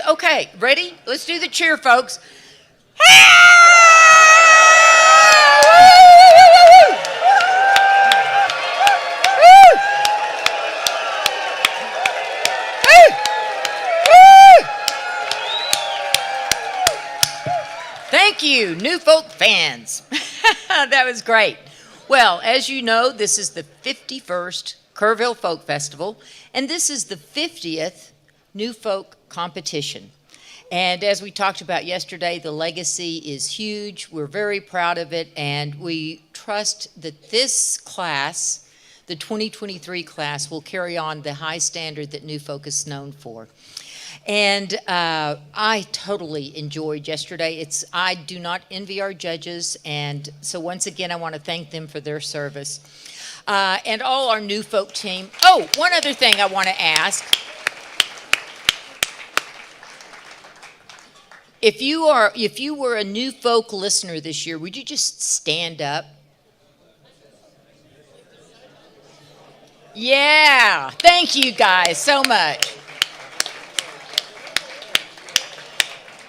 Okay, ready? Let's do the cheer, folks. Thank you, New Folk fans. That was great. Well, as you know, this is the 51st Kerrville Folk Festival, and this is the 50th New Folk competition. And as we talked about yesterday, the legacy is huge. We're very proud of it, and we trust that this class, the 2023 class, will carry on the high standard that New Folk is known for. And I totally enjoyed yesterday. I do not envy our judges, and so once again, I want to thank them for their service. And all our New Folk team. Oh, one other thing I want to ask. If you were a New Folk listener this year, would you just stand up? Yeah, thank you guys so much.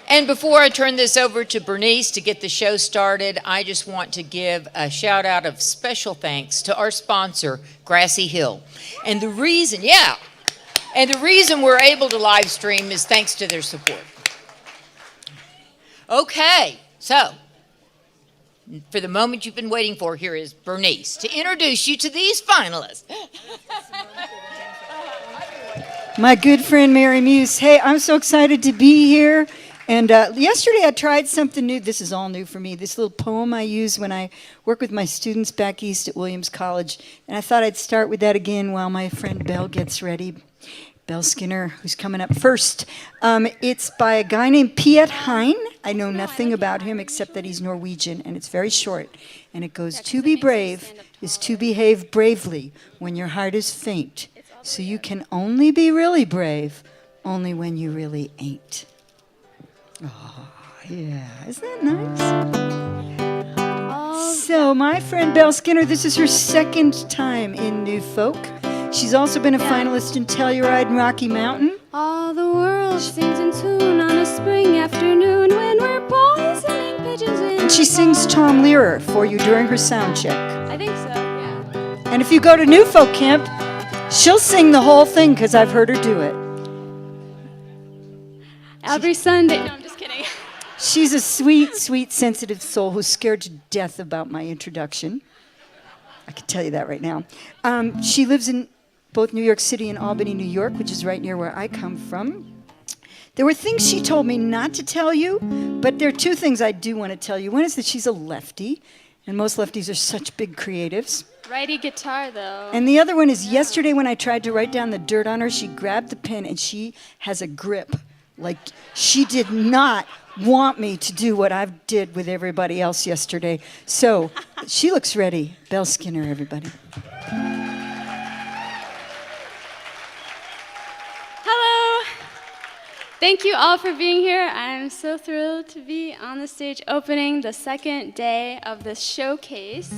And before I turn this over to Bernice to get the show started, I just want to give a shout out of special thanks to our sponsor, Grassy Hill. And the reason we're able to live stream is thanks to their support. Okay, so for the moment you've been waiting for, here is Bernice to introduce you to these finalists. My good friend Mary Muse. Hey, I'm so excited to be here. And yesterday I tried something new. This is all new for me. This little poem I use when I work with my students back east at Williams College. And I thought I'd start with that again while my friend Belle gets ready. Belle-Skinner, who's coming up first. It's by a guy named Piet Hein. I know nothing about him except that he's Norwegian, and it's very short. And it goes, to be brave is to behave bravely when your heart is faint. So you can only be really brave only when you really ain't. Oh, yeah. Isn't that nice? So my friend Belle-Skinner, this is her second time in New Folk. She's also been a finalist in Telluride and Rocky Mountain. All the world sings in tune on a spring afternoon when we're poisoning pigeons in. And she sings Tom Lehrer for you during her sound check. I think so, yeah. And if you go to New Folk Camp, she'll sing the whole thing because I've heard her do it. Every Sunday. No, I'm just kidding. She's a sweet, sweet, sensitive soul who's scared to death about my introduction. I can tell you that right now. She lives in both New York City and Albany, New York, which is right near where I come from. There were things she told me not to tell you, but there are two things I do want to tell you. One is that she's a lefty, and most lefties are such big creatives. Righty guitar, though. And the other one is yesterday when I tried to write down the dirt on her, she grabbed the pen and she has a grip. Like she did not want me to do what I did with everybody else yesterday. So she looks ready. Belle-Skinner, everybody. Hello. Thank you all for being here. I'm so thrilled to be on the stage opening the second day of this showcase.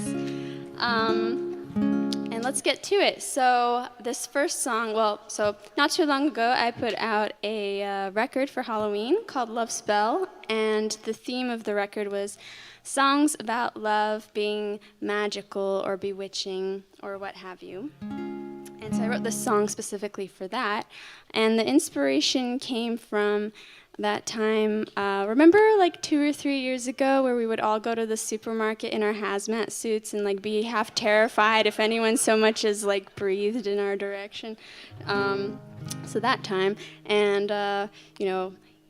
And let's get to it. So this first song, not too long ago, I put out a record for Halloween called Love Spell, and the theme of the record was songs about love being magical or bewitching or what have you. And so I wrote this song specifically for that. And the inspiration came from that time. Remember like 2 or 3 years ago where we would all go to the supermarket in our hazmat suits and like be half terrified if anyone so much as like breathed in our direction? So that time, and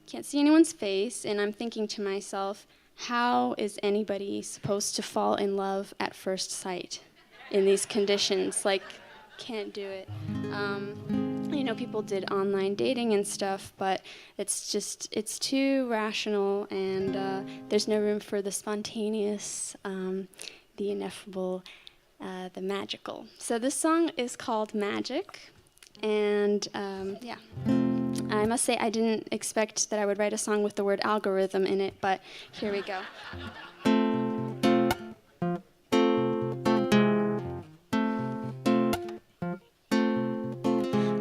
can't see anyone's face, and I'm thinking to myself, how is anybody supposed to fall in love at first sight in these conditions? Like, can't do it. People did online dating and stuff, but it's too rational, and there's no room for the spontaneous, the ineffable, the magical. So this song is called Magic, and I must say I didn't expect that I would write a song with the word algorithm in it, but here we go.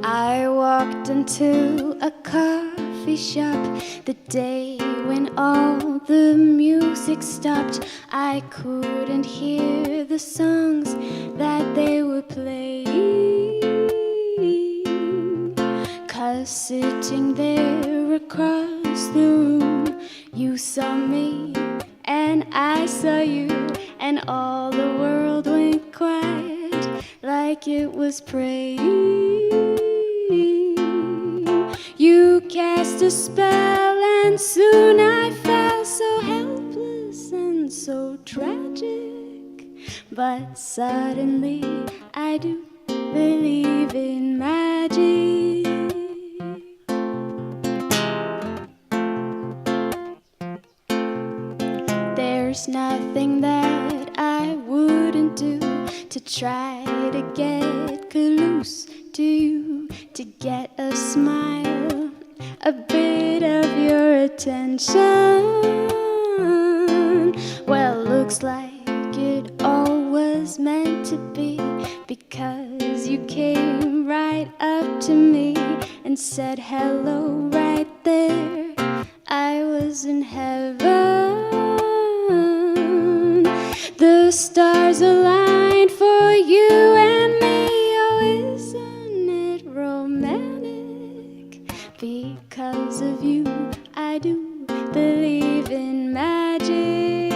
I walked into a coffee shop the day when all the music stopped. I couldn't hear the songs that they were playing, 'cause sitting there across the room, you saw me and I saw you, and all the world went quiet like it was praying. You cast a spell and soon I felt so helpless and so tragic. But suddenly I do believe in magic. There's nothing that I wouldn't do to try to get close to you, to get a smile, a bit of your attention. Well, looks like it all was meant to be, because you came right up to me and said hello right there. I was in heaven. The stars aligned for you and me. Oh, isn't it romantic? Because of you, I do believe in magic.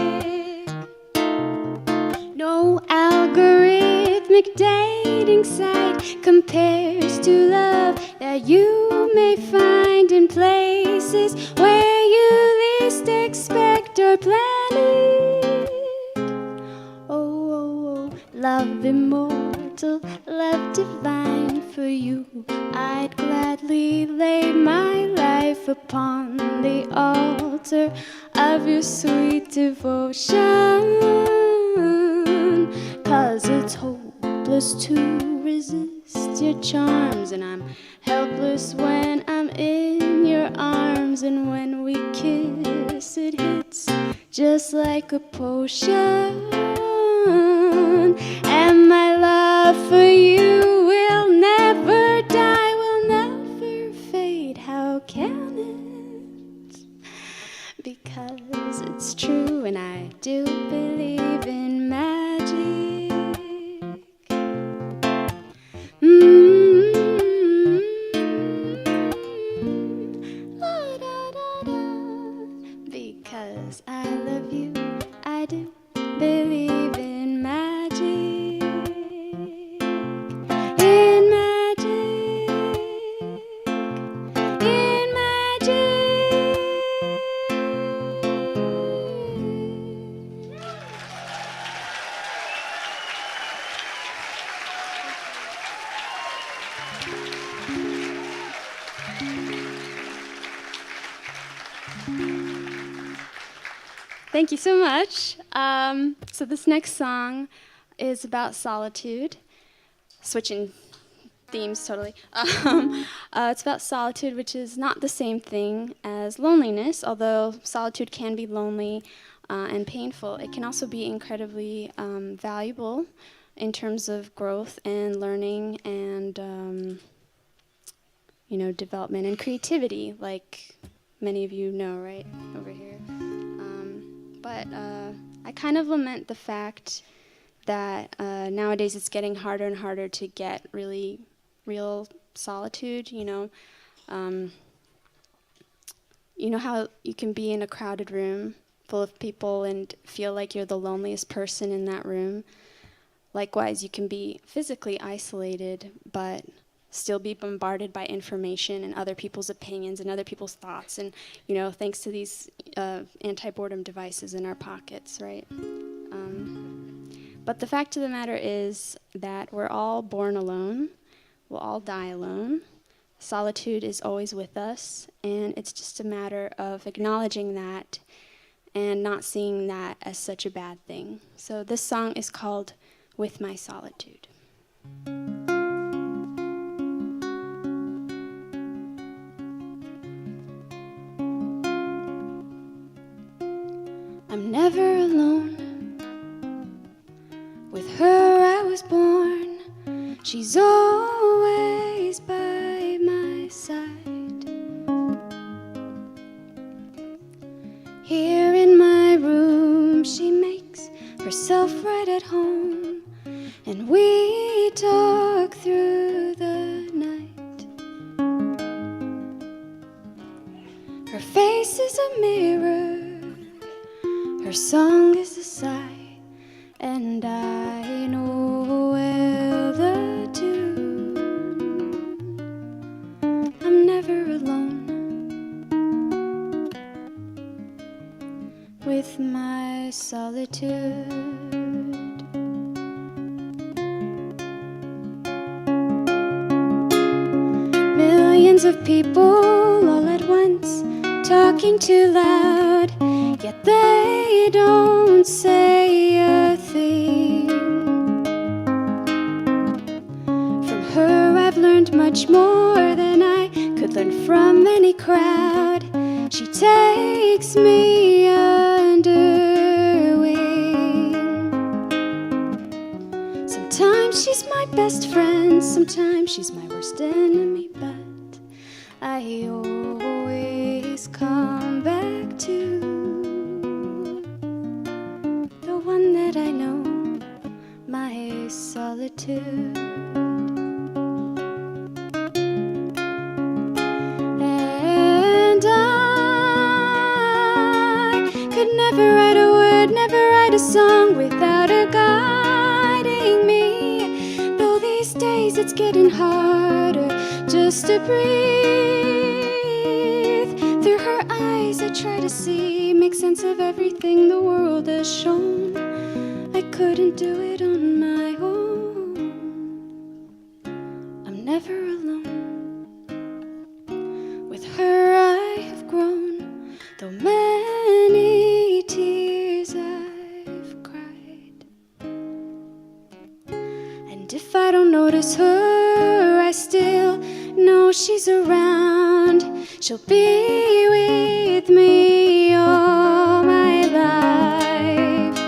No algorithmic dating site compares to love that you may find in places where you least expect or plan it. Oh, love immortal, love divine, for you I'd gladly lay my life upon the altar of your sweet devotion. 'Cause it's hopeless to resist your charms, and I'm helpless when I'm in your arms. And when we kiss, it hits just like a potion. And my love for you will never die, will never fade. How can it? Because it's true, and I do believe in magic. La, da, da, da. Because I love you, I do believe in magic. In magic. In magic. Thank you so much. So this next song is about solitude, switching themes totally. It's about solitude, which is not the same thing as loneliness, although solitude can be lonely and painful. It can also be incredibly valuable in terms of growth and learning and development and creativity, like many of you know right over here. But I kind of lament the fact that nowadays it's getting harder and harder to get really real solitude, you know. You know how you can be in a crowded room full of people and feel like you're the loneliest person in that room? Likewise, you can be physically isolated, but still be bombarded by information and other people's opinions and other people's thoughts, and, you know, thanks to these anti-boredom devices in our pockets, right? But the fact of the matter is that we're all born alone. We'll all die alone. Solitude is always with us, and it's just a matter of acknowledging that and not seeing that as such a bad thing. So this song is called With My Solitude. I'm never alone. With her I was born. She's always by my side. Here in my room she makes herself right at home, and we talk through the night. Her face is a mirror, her song is a sigh, and I know well the tune. I'm never alone with my solitude. Millions of people all at once, talking too loud, yet they don't say a thing. From her I've learned much more than I could learn from any crowd. She takes me under wing. Sometimes she's my best friend, sometimes she's my worst enemy, but I always come back to the one that I know, my solitude. And I could never write a word, never write a song without her guiding me. Though these days it's getting harder just to breathe. Through her eyes I try to see, make sense of everything the world has shown. I couldn't do it on my own. I'm never alone. With her I have grown, though many tears I've cried. And if I don't notice her, I still know she's around. She'll be with me all my life.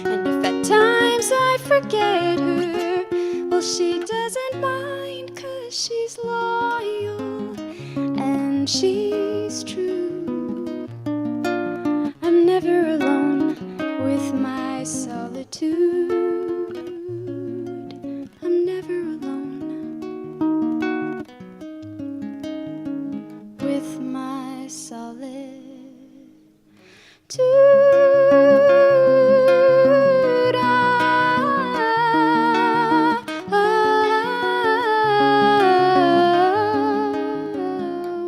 And if at times I forget her, well, she doesn't mind, 'cause she's loyal and she's true. I'm never alone with my solitude. I'm never alone with my solitude.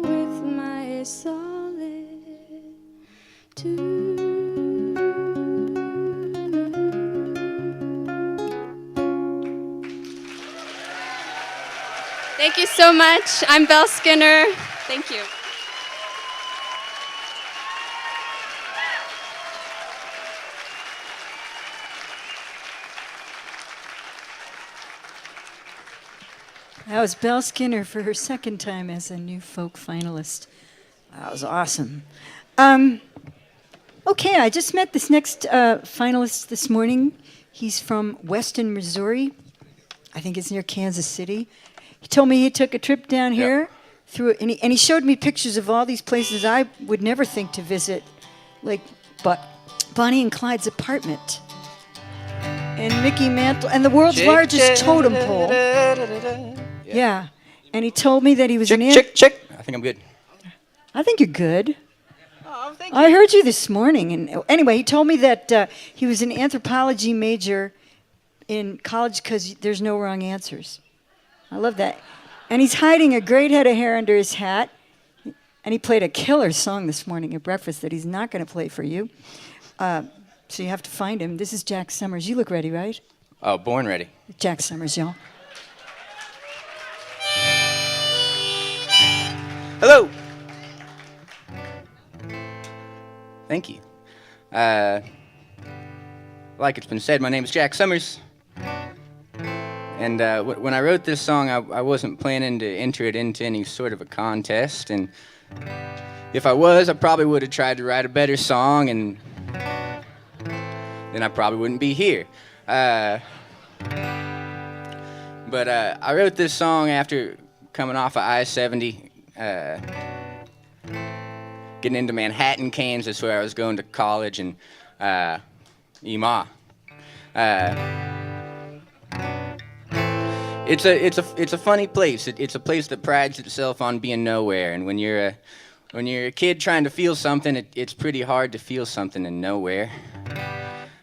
With my solitude. Thank you so much. I'm Belle-Skinner. Thank you. That was Belle-Skinner for her second time as a new folk finalist. That was awesome. Okay, I just met this next finalist this morning. He's from Weston, Missouri. I think it's near Kansas City. He told me he took a trip down here through, and he showed me pictures of all these places I would never think to visit, like Bonnie and Clyde's apartment. and Mickey Mantle, and the world's largest totem pole. Yeah. And he told me that he was Check, an... check. I think I'm good. I think you're good. Oh, thank you. I heard you this morning. And anyway, he told me that he was an anthropology major in college because there's no wrong answers. I love that. And he's hiding a great head of hair under his hat. And he played a killer song this morning at breakfast that he's not going to play for you. So you have to find him. This is Jack Summers. You look ready, right? Oh, born ready. Jack Summers, y'all. Hello. Thank you. Like it's been said, my name is Jack Summers. And when I wrote this song, I wasn't planning to enter it into any sort of a contest. And if I was, I probably would have tried to write a better song, and then I probably wouldn't be here. But I wrote this song after coming off of I-70, getting into Manhattan, Kansas, where I was going to college, and Ema. It's a funny place. It's a place that prides itself on being nowhere, and when you're a kid trying to feel something, it's pretty hard to feel something in nowhere.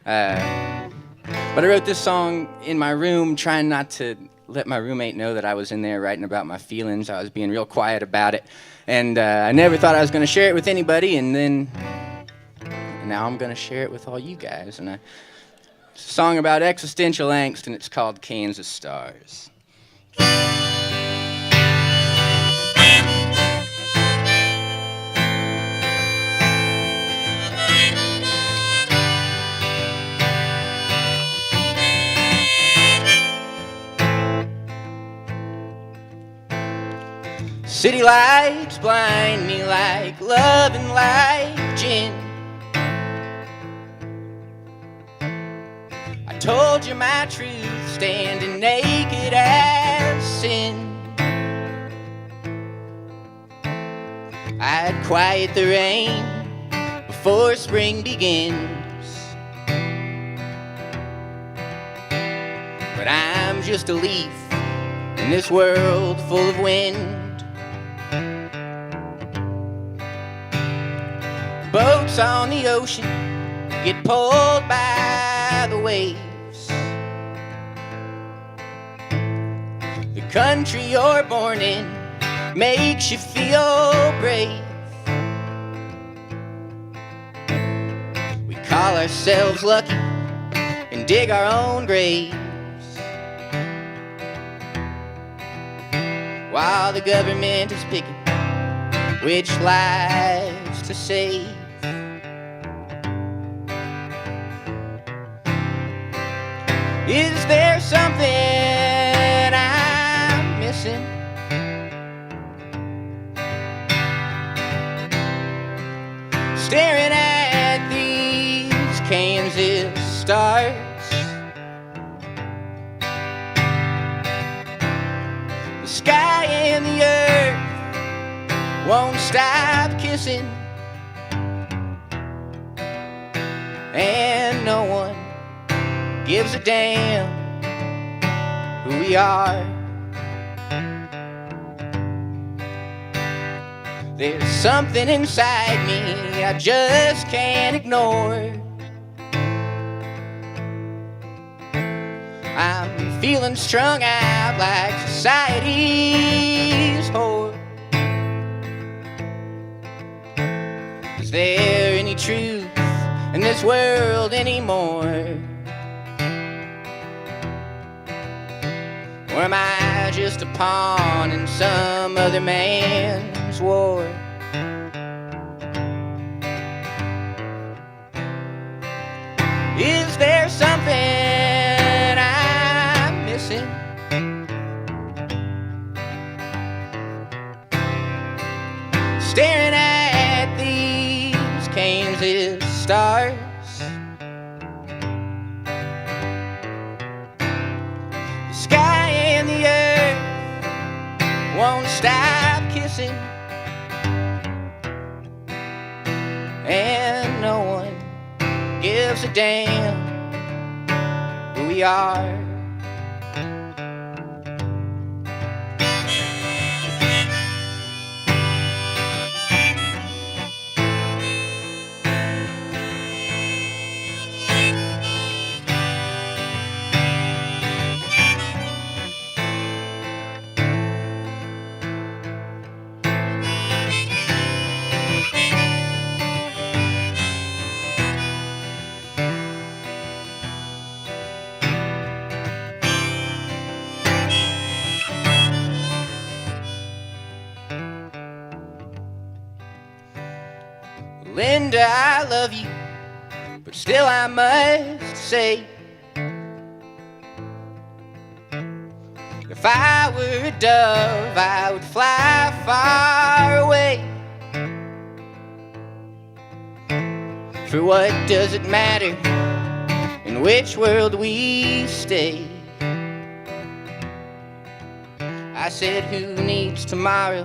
But I wrote this song in my room, trying not to let my roommate know that I was in there writing about my feelings. I was being real quiet about it, and I never thought I was going to share it with anybody, and then now I'm going to share it with all you guys. And it's a song about existential angst, and it's called Kansas Stars. City lights blind me like love and like gin. I told you my truth, standing naked as sin. I'd quiet the rain before spring begins, but I'm just a leaf in this world full of wind. Boats on the ocean get pulled by the waves. The country you're born in makes you feel brave. We call ourselves lucky and dig our own graves, while the government is picking which lives to save. Is there something I'm missing? Staring at these Kansas stars, the sky and the earth won't stop kissing, and no one gives a damn who we are. There's something inside me I just can't ignore. I'm feeling strung out like society's whore. Is there any truth in this world anymore? Or am I just a pawn in some other man's war? Is there something I'm missing? Staring at these Kansas stars, won't stop kissing, and no one gives a damn who we we are. Linda, I love you, but still I must say, if I were a dove, I would fly far away. For what does it matter in which world we stay? I said, who needs tomorrow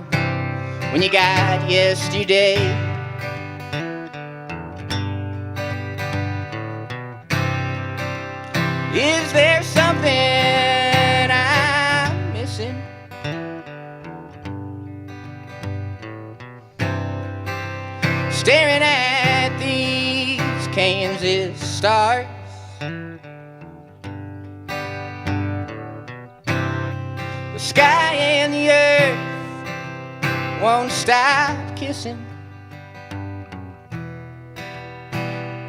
when you got yesterday? Is there something I'm missing? Staring at these Kansas stars, the sky and the earth won't stop kissing,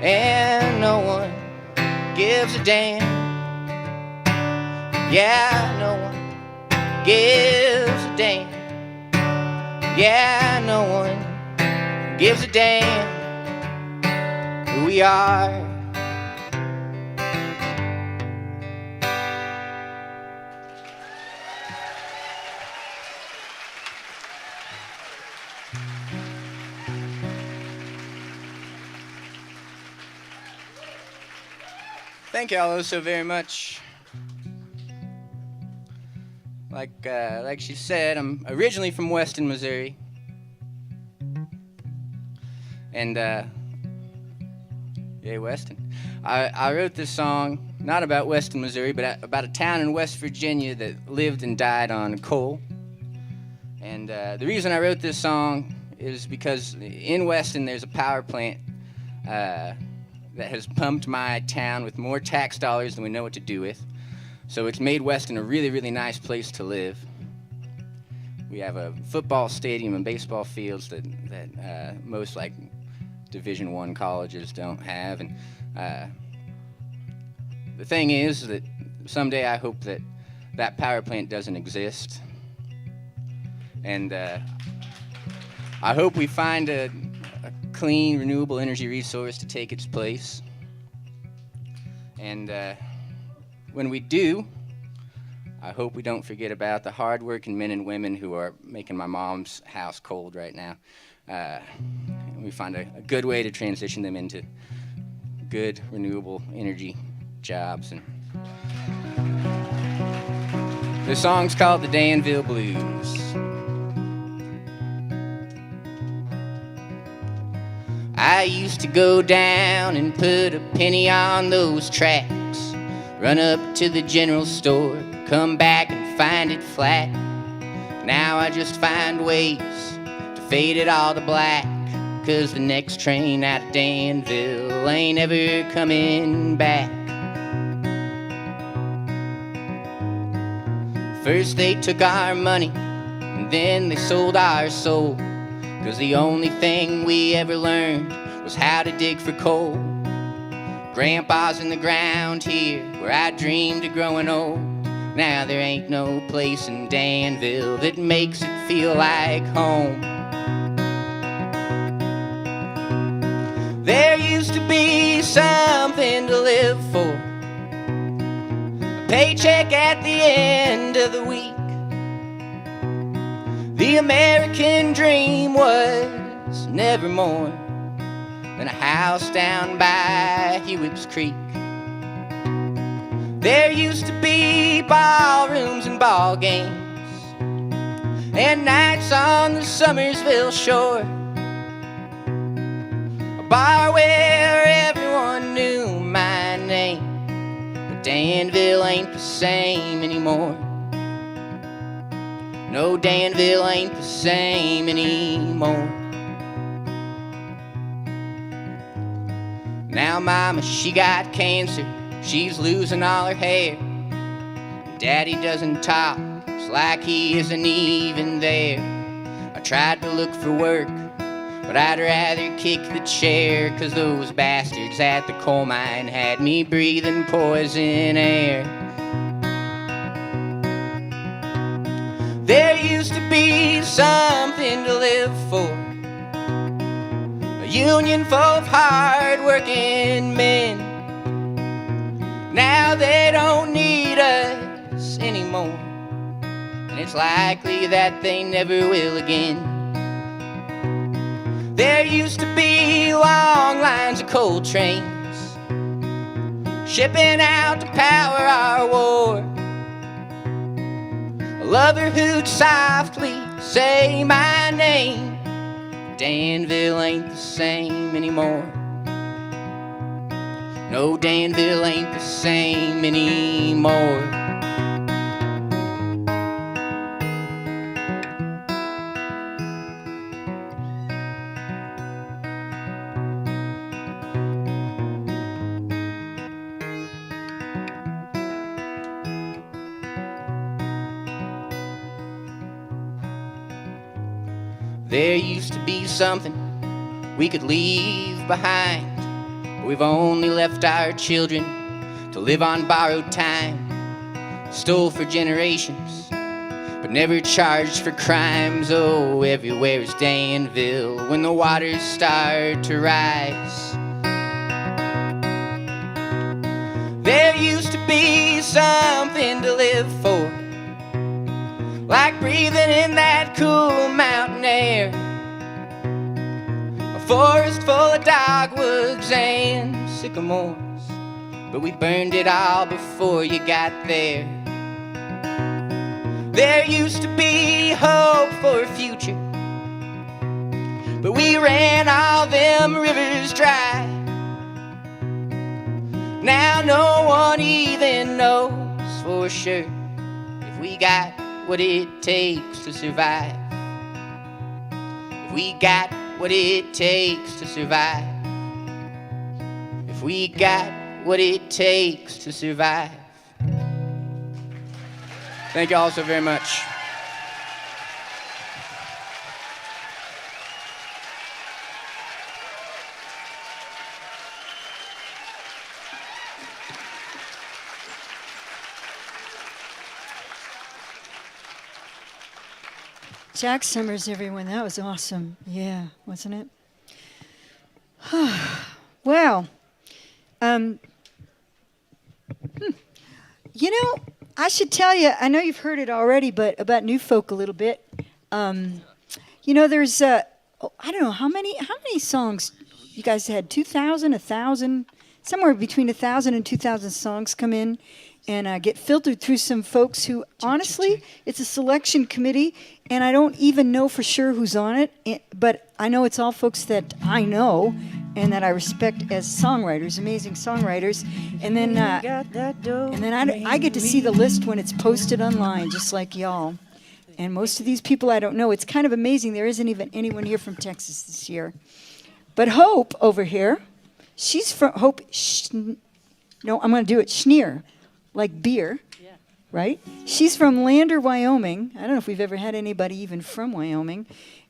and no one gives a damn. Yeah, no one gives a damn. Yeah, no one gives a damn who we are. Thank you all so very much. Like she said, I'm originally from Weston, Missouri. And, yay, Weston. I wrote this song, not about Weston, Missouri, but about a town in West Virginia that lived and died on coal. And the reason I wrote this song is because in Weston there's a power plant that has pumped my town with more tax dollars than we know what to do with. So it's made Weston a really, really nice place to live. We have a football stadium and baseball fields that most like Division I colleges don't have. And the thing is that someday I hope that that power plant doesn't exist. And I hope we find a clean, renewable energy resource to take its place. And when we do, I hope we don't forget about the hard-working men and women who are making my mom's house cold right now. We find a good way to transition them into good, renewable energy jobs. And the song's called the Danville Blues. I used to go down and put a penny on those tracks, run up to the general store, come back and find it flat. Now I just find ways to fade it all to black, 'cause the next train out of Danville ain't ever coming back. First they took our money, and then they sold our soul, 'cause the only thing we ever learned was how to dig for coal. Grandpa's in the ground here, where I dreamed of growing old. Now there ain't no place in Danville that makes it feel like home. There used to be something to live for, a paycheck at the end of the week. The American dream was never more than a house down by Hewitt's Creek. There used to be ballrooms and ball games, and nights on the Summersville shore, a bar where everyone knew my name. But Danville Danville ain't the same anymore. No, Danville ain't the same anymore. Now mama, she got cancer, she's losing all her hair. Daddy doesn't talk, it's like he isn't even there. I tried to look for work, but I'd rather kick the chair, 'cause those bastards at the coal mine had me breathing poison air. There used to be something to live for, a union full of hard-working men. Now they don't need us anymore, and it's likely that they never will again. There used to be long lines of coal trains shipping out to power our war. A lover who'd softly say my name. Danville ain't the same anymore. No, Danville ain't the same anymore. There used to be something we could leave behind, but we've only left our children to live on borrowed time. Stole for generations, but never charged for crimes. Oh, everywhere's Danville when the waters start to rise. There used to be something to live for, like breathing in that cool mountain air. A forest full of dogwoods and sycamores, but we burned it all before you got there. There used to be hope for a future, but we ran all them rivers dry. Now no one even knows for sure if we got what it takes to survive. If we got what it takes to survive. If we got what it takes to survive. Thank you all so very much. Jack Summers, everyone. That was awesome. Yeah, wasn't it? Well, you know, I should tell you, I know you've heard it already, but about New Folk a little bit. You know, there's, I don't know, how many songs you guys had? 2,000, 1,000? Somewhere between 1,000 and 2,000 songs come in and get filtered through some folks who, honestly, it's a selection committee, and I don't even know for sure who's on it, but I know it's all folks that I know and that I respect as songwriters, amazing songwriters. And then I get to see the list when it's posted online, just like y'all. And most of these people I don't know. It's kind of amazing. There isn't even anyone here from Texas this year. But Hope over here, she's from Hope. No, I'm going to do it. Schneir, like beer, right? She's from Lander, Wyoming. I don't know if we've ever had anybody even from Wyoming.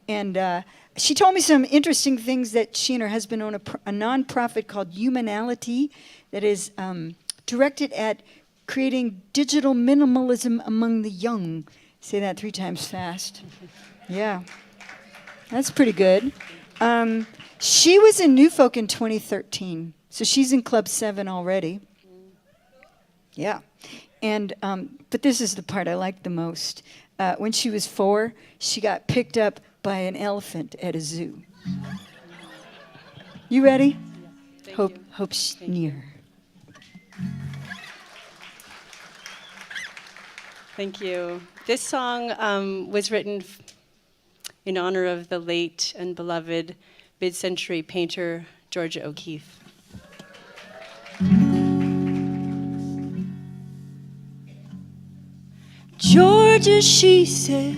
And she told me some interesting things that she and her husband own a nonprofit called Humanality that is directed at creating digital minimalism among the young. Say that 3 times fast. Yeah, that's pretty good. She was in New Folk in 2013, so she's in Club 7 already. Yeah, and but this is the part I like the most. When she was 4, she got picked up by an elephant at a zoo. You ready? Yeah. Hope Schneir. Thank you. This song was written in honor of the late and beloved mid-century painter Georgia O'Keeffe. Georgia, she said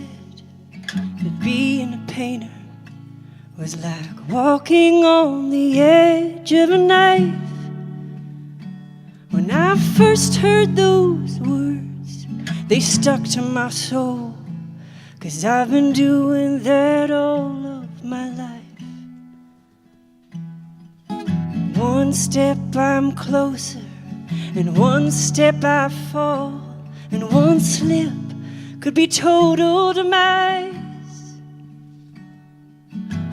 that being a painter was like walking on the edge of a knife. When I first heard those words, they stuck to my soul, 'cause I've been doing that all of my life. One step I'm closer, and one step I fall, and one slip could be total demise.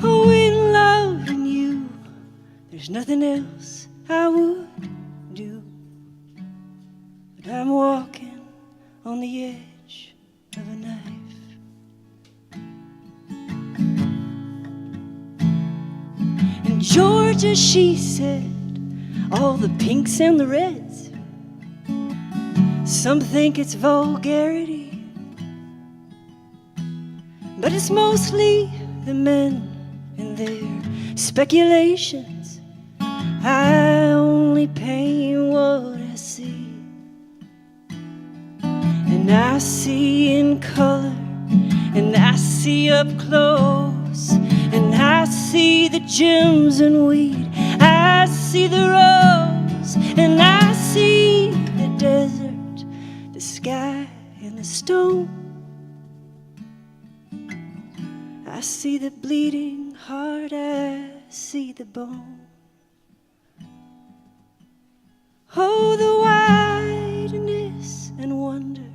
Oh, in loving you, there's nothing else I would do. But I'm walking on the edge of a knife. And Georgia, she said, all the pinks and the reds, some think it's vulgarity, but it's mostly the men and their speculations. I only paint what I see, and I see in color, and I see up close, and I see the gems and weed, I see the rose, and I see the desert, the sky and the stone. I see the bleeding heart, I see the bone. Oh, the wideness and wonder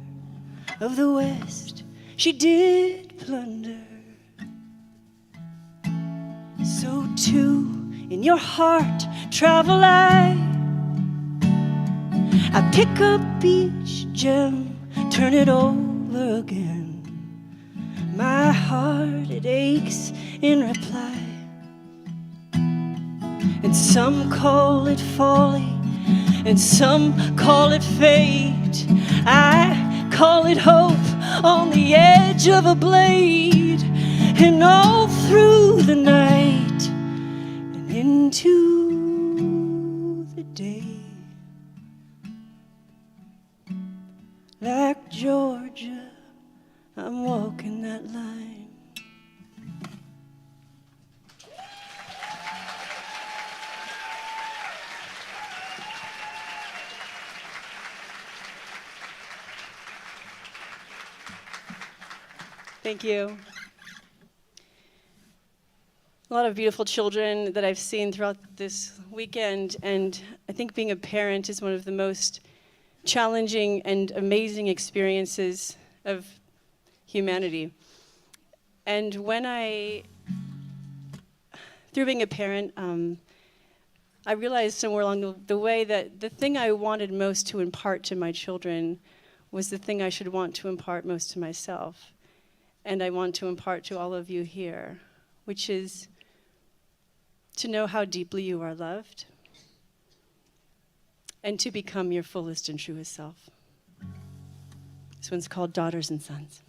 of the West she did plunder. So too in your heart travel I pick up each gem, turn it over again. My heart, it aches in reply. And some call it folly, and some call it fate. I call it hope on the edge of a blade. And all through the night and into the day, like Georgia, I'm walking that line. Thank you. A lot of beautiful children that I've seen throughout this weekend, and I think being a parent is one of the most challenging and amazing experiences of humanity. And through being a parent, I realized somewhere along the way that the thing I wanted most to impart to my children was the thing I should want to impart most to myself. And I want to impart to all of you here, which is to know how deeply you are loved and to become your fullest and truest self. This one's called Daughters and Sons.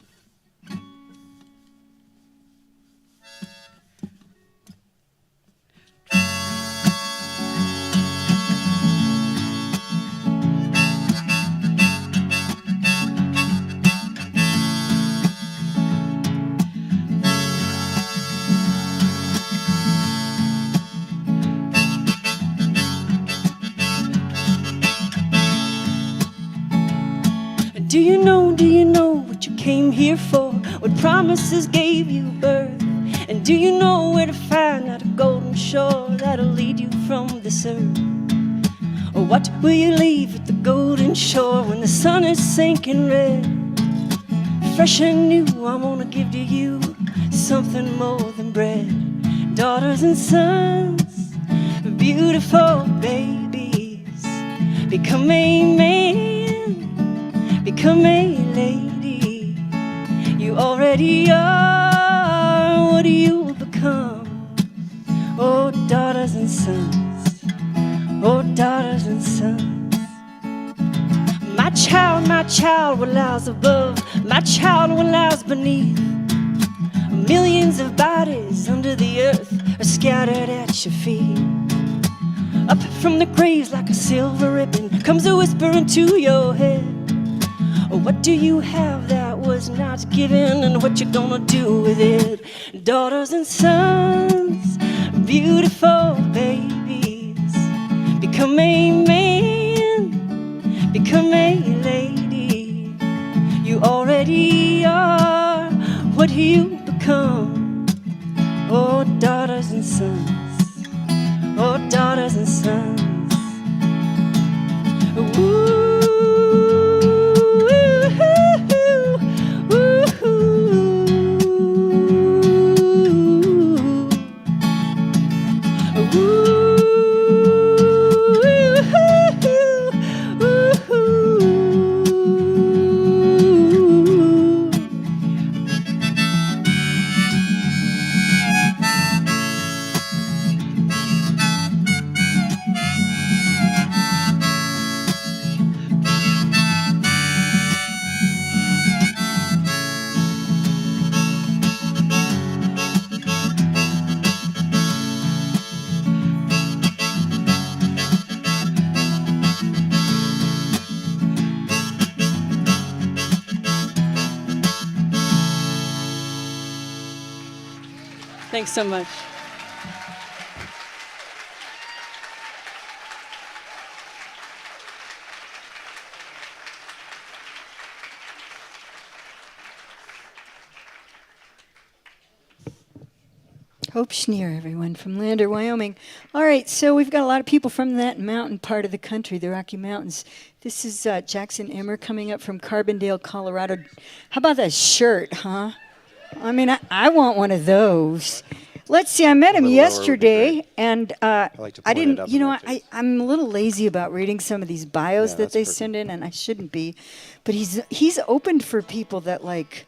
Do you know what you came here for? What promises gave you birth? And do you know where to find that golden shore that'll lead you from this earth? Or what will you leave at the golden shore when the sun is sinking red? Fresh and new, I wanna give to you something more than bread. Daughters and sons, beautiful babies, become a man, become a lady. You already are what you will become. Oh, daughters and sons, oh, daughters and sons. My child will lies above, my child will lies beneath. Millions of bodies under the earth are scattered at your feet. Up from the graves like a silver ribbon comes a whisper into your head. What do you have that was not given, and what you gonna do with it? Daughters and sons, beautiful babies, become a man, become a lady. You already are what you become. Oh, daughters and sons, oh, daughters and sons. Ooh. Thanks so much. Hope Schneir, everyone, from Lander, Wyoming. All right, so we've got a lot of people from that mountain part of the country, the Rocky Mountains. This is Jackson Emmer coming up from Carbondale, Colorado. How about that shirt, huh? I mean, I want one of those. Let's see, I met him yesterday, and I didn't, I'm a little lazy about reading some of these bios that they send in, and I shouldn't be. But he's opened for people that, like,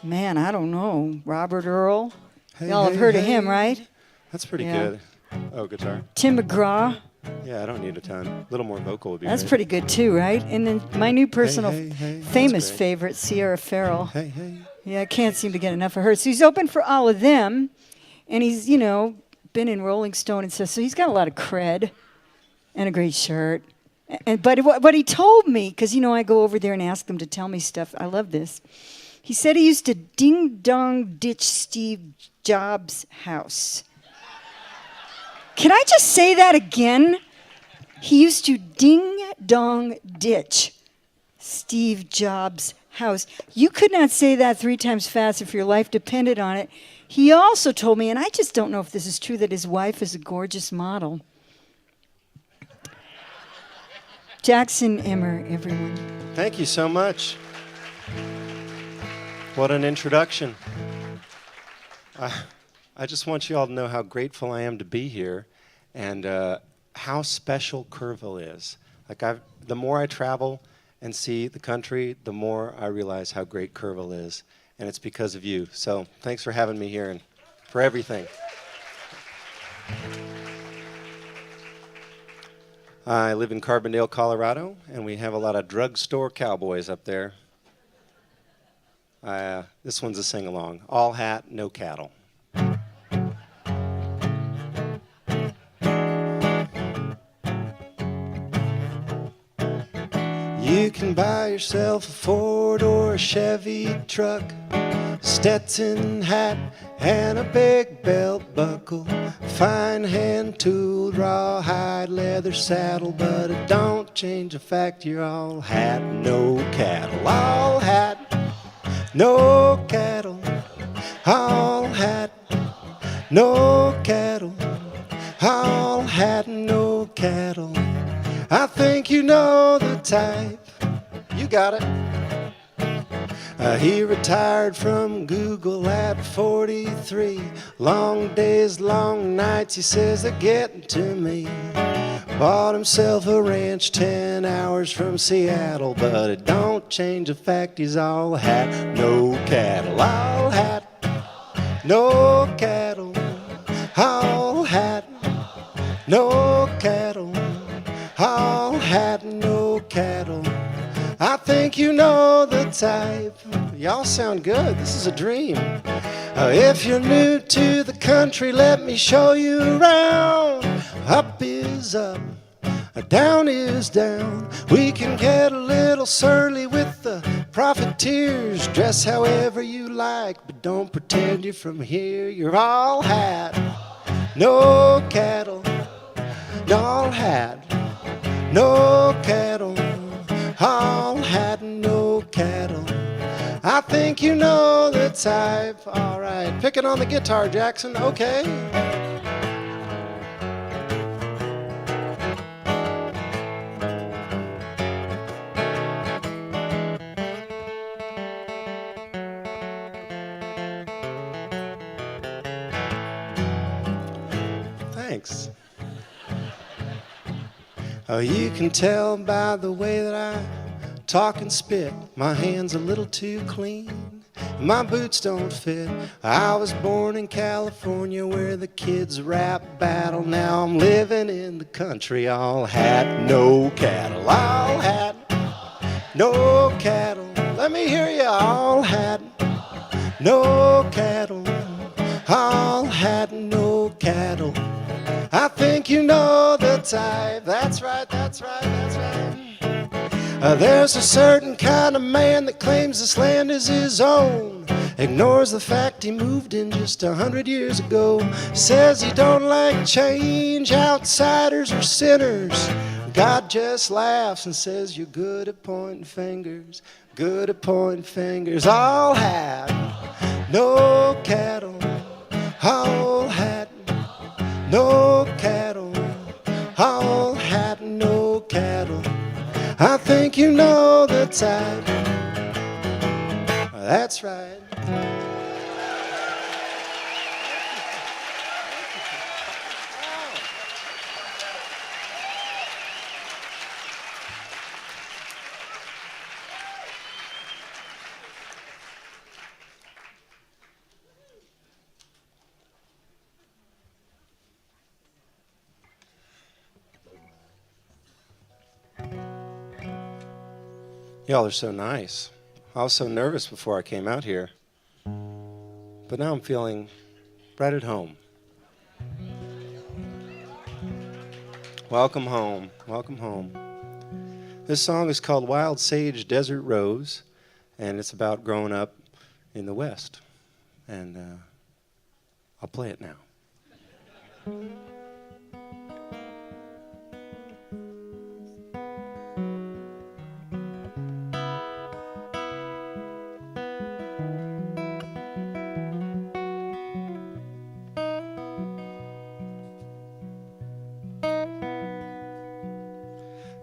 man, I don't know, Robert Earl. Y'all have heard of him, right? That's pretty good. Oh, guitar. Tim McGraw. Yeah, I don't need a ton. A little more vocal would be That's great. pretty good too, right? And then my new personal famous favorite, Sierra Farrell. Hey, hey. Yeah, I can't seem to get enough of her. So he's open for all of them, and he's, been in Rolling Stone and stuff, so he's got a lot of cred and a great shirt. But what he told me, because, I go over there and ask them to tell me stuff. I love this. He said he used to ding-dong ditch Steve Jobs' house. Can I just say that again? He used to ding-dong ditch Steve Jobs' house. You could not say that 3 times fast if your life depended on it. He also told me, and I just don't know if this is true, that his wife is a gorgeous model. Jackson Emmer, everyone. Thank you so much. What an introduction. I just want you all to know how grateful I am to be here and how special Kerrville is. The more I travel and see the country, the more I realize how great Kerrville is. And it's because of you. So thanks for having me here and for everything. I live in Carbondale, Colorado, and we have a lot of drugstore cowboys up there. This one's a sing-along. All hat, no cattle. You can buy yourself a Ford or a Chevy truck, Stetson hat and a big belt buckle, fine hand-tooled rawhide leather saddle, but it don't change the fact you're all hat, no cattle. All hat, no cattle. All hat, no cattle. All hat, no cattle. I think you know the type. You got it. He retired from Google at 43. Long days, long nights, he says they're getting to me. Bought himself a ranch 10 hours from Seattle, but it don't change the fact he's all hat, no cattle. All hat, no cattle. All hat, no cattle. All hat, no cattle. I think you know the type. Y'all sound good. This is a dream. If you're new to the country, let me show you around. Up is up, down is down. We can get a little surly with the profiteers. Dress however you like, but don't pretend you're from here. You're all hat, no cattle. All hat, no cattle. All hat, no cattle. I think you know the type. All right, pick it on the guitar, Jackson. Okay. Thanks. Oh, you can tell by the way that I talk and spit. My hand's a little too clean. My boots don't fit. I was born in California where the kids rap battle. Now I'm living in the country. All hat, no cattle. All hat, no cattle. Let me hear you. All hat, no cattle. All hat, no cattle. I think you know the type. That's right, that's right, that's right. There's a certain kind of man that claims this land is his own. Ignores the fact he moved in just 100 years ago. Says he don't like change, outsiders or sinners. God just laughs and says you're good at pointing fingers. Good at pointing fingers. All hat, no cattle. All hat, no cattle, all hat, no cattle. I think you know the type. That's right. Y'all are so nice. I was so nervous before I came out here. But now I'm feeling right at home. Welcome home. Welcome home. This song is called Wild Sage Desert Rose, and it's about growing up in the West. And I'll play it now.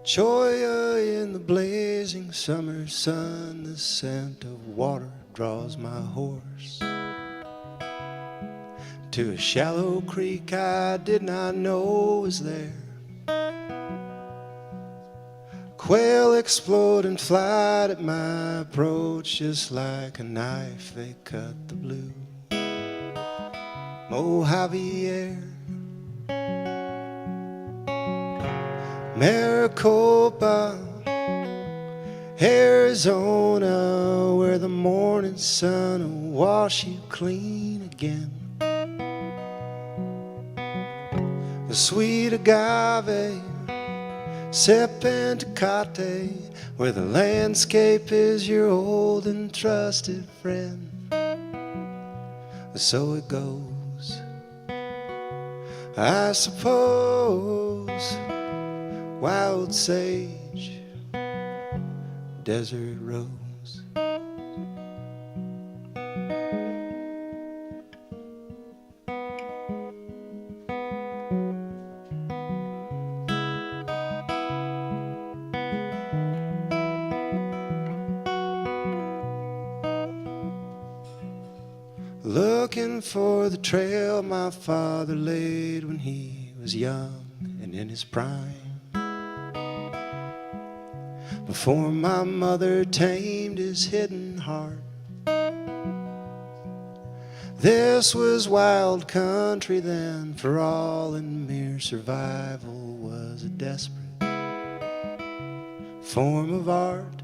Choya in the blazing summer sun, the scent of water draws my horse to a shallow creek I did not know was there. Quail explode in flight at my approach, just like a knife they cut the blue Mojave air. Maricopa, Arizona, where the morning sun will wash you clean again. The sweet agave, Serpentacate, where the landscape is your old and trusted friend. So it goes, I suppose. Wild sage, desert rose. Looking for the trail my father laid when he was young and in his prime. Before my mother tamed his hidden heart. This was wild country then, for all in mere survival was a desperate form of art.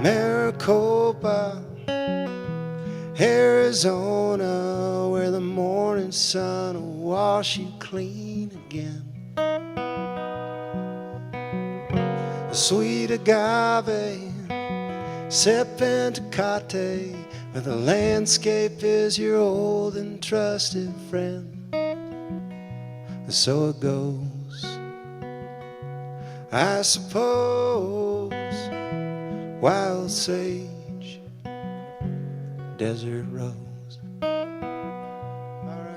Maricopa, Arizona, where the morning sun will wash you clean again. Sweet agave, Serpentacate, where the landscape is your old and trusted friend. So it goes, I suppose. Wild sage, desert rose. All right.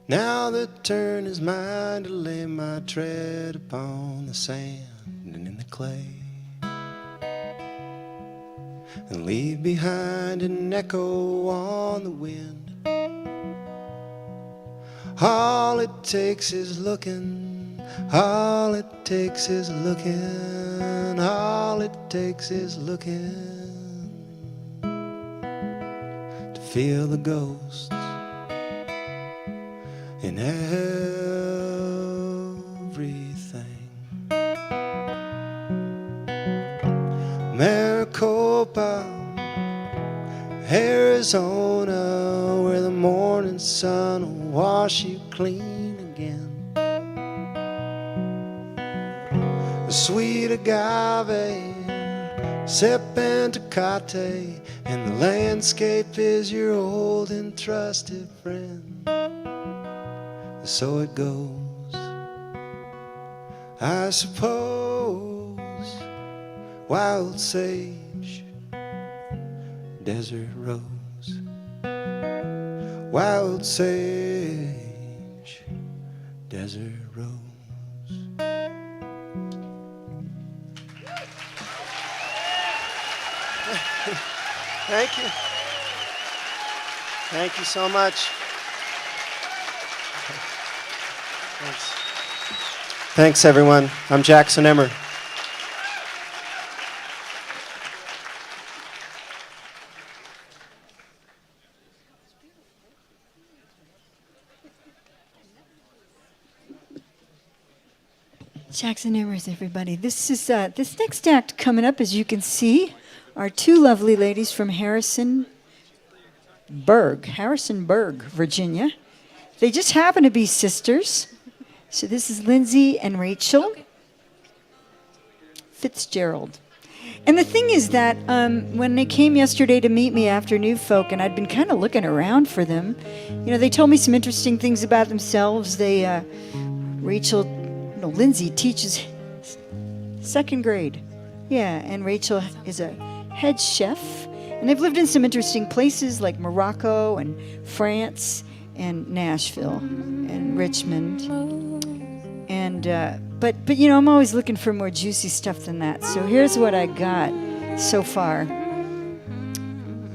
Now the turn is mine to lay my tread upon the sand and in the clay, and leave behind an echo on the wind. All it takes is looking, all it takes is looking, all it takes is looking to feel the ghosts in everything. Maricopa, Arizona, where the morning sun will wash you clean again. The sweet agave, Serpentacate, and the landscape is your old and trusted friend. So it goes, I suppose. Wild sage, desert rose. Wild sage, desert rose. Thank you. Thank you so much. Thanks. Thanks, everyone. I'm Jackson Emmer. Jackson Emmers, everybody. This is this next act coming up, as you can see, are two lovely ladies from Harrisonburg, Virginia. They just happen to be sisters. So this is Lindsay and Rachel Fitzgerald. And the thing is that when they came yesterday to meet me after New Folk, and I'd been kind of looking around for them, you know, they told me some interesting things about themselves. Lindsay teaches second grade. Yeah, and Rachel is a head chef. And they've lived in some interesting places like Morocco and France and Nashville and Richmond. And but you know, I'm always looking for more juicy stuff than that. So here's what I got so far.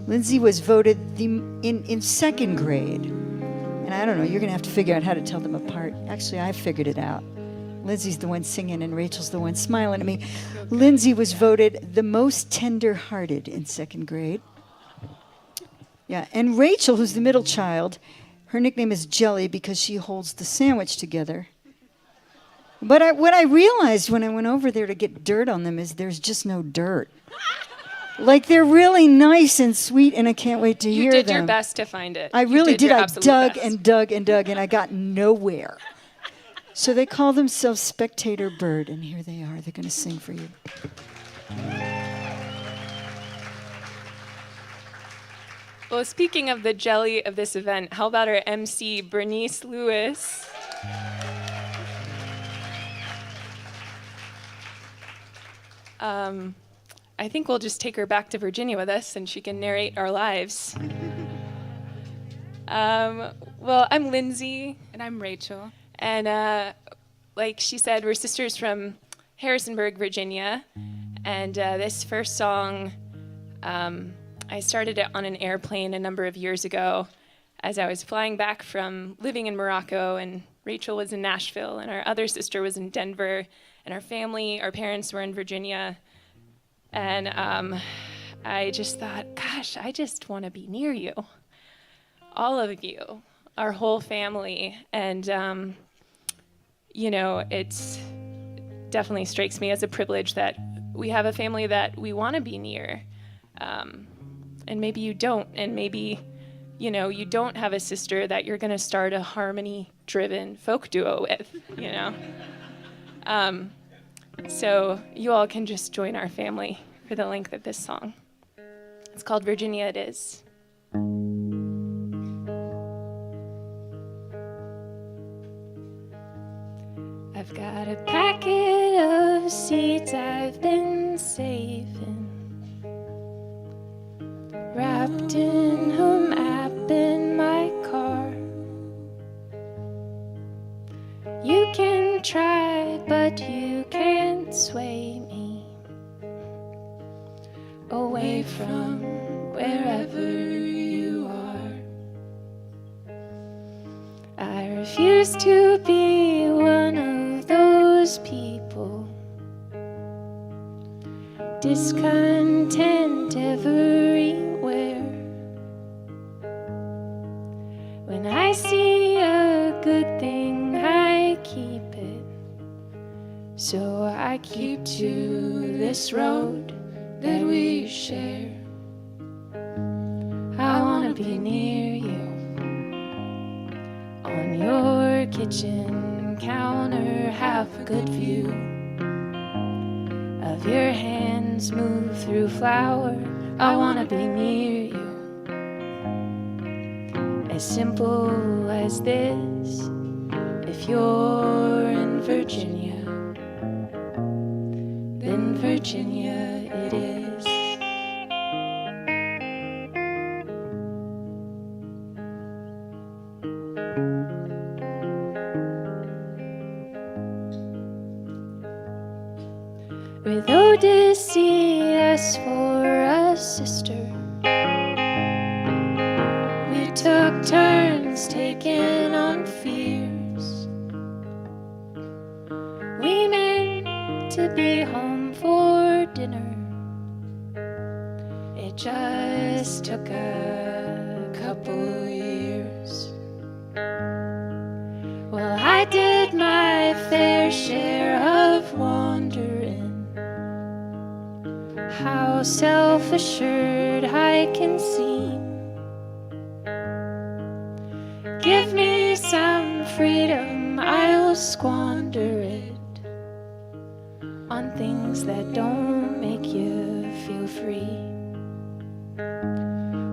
Lindsay was voted in second grade. And I don't know, you're going to have to figure out how to tell them apart. Actually, I figured it out. Lindsay's the one singing and Rachel's the one smiling at me. Lindsay was voted the most tender-hearted in second grade. Yeah, and Rachel, who's the middle child, her nickname is Jelly because she holds the sandwich together. But what I realized when I went over there to get dirt on them is there's just no dirt. Like, they're really nice and sweet, and I can't wait to hear them. You did your best to find it. I really did. I dug best. and dug and dug, and I got nowhere. So they call themselves Spectator Bird, and here they are. They're going to sing for you. Well, speaking of the jelly of this event, how about our MC, Bernice Lewis? I think we'll just take her back to Virginia with us, and she can narrate our lives. Well, I'm Lindsay. And I'm Rachel. And like she said, we're sisters from Harrisonburg, Virginia. And this first song, I started it on an airplane a number of years ago as I was flying back from living in Morocco, and Rachel was in Nashville, and our other sister was in Denver, and our family, our parents were in Virginia. And I just thought, gosh, I just want to be near you. All of you, our whole family. And, you know, it's definitely strikes me as a privilege that we have a family that we want to be near. And maybe you don't. And maybe, you know, you don't have a sister that you're going to start a harmony-driven folk duo with, you know. So you all can just join our family for the length of this song. It's called Virginia It Is. I've got a packet of seeds I've been saving, wrapped in a map in my car. You can try, but you can't sway me away from wherever you are. I refuse to be one of those people, discontent everywhere. When I see a good thing, I keep it. So I keep to this road that we share. I wanna be near you, on your kitchen counter, have a good view of your hands move through flour. I wanna be near you, as simple as this. If you're in Virginia, then Virginia it is. With Odyssey as for a sister, we took turns taking on fears. We meant to be home for dinner. It just took a couple years. Well, I did my fair share of wandering. How self-assured I can seem. Give me some freedom, I'll squander it on things that don't make you feel free.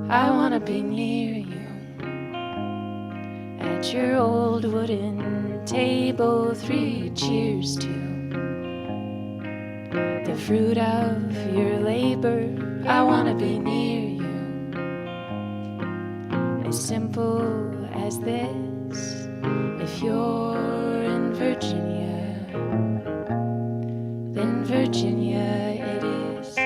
I wanna be near you, at your old wooden table, 3 cheers to the fruit of your labor. I wanna be near you, as simple as this. If you're in Virginia, then Virginia it is.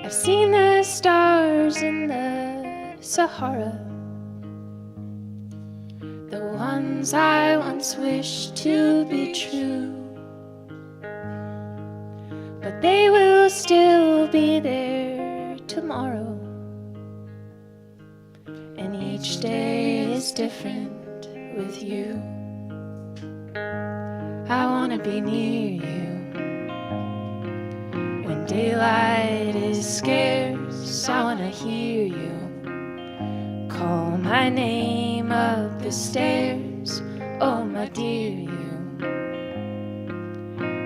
I've seen the stars in the Sahara, the ones I once wished to be true, but they will still be there tomorrow, and each day is different with you. I wanna be near you when daylight is scarce. I wanna hear you call my name up the stairs. Oh, my dear, you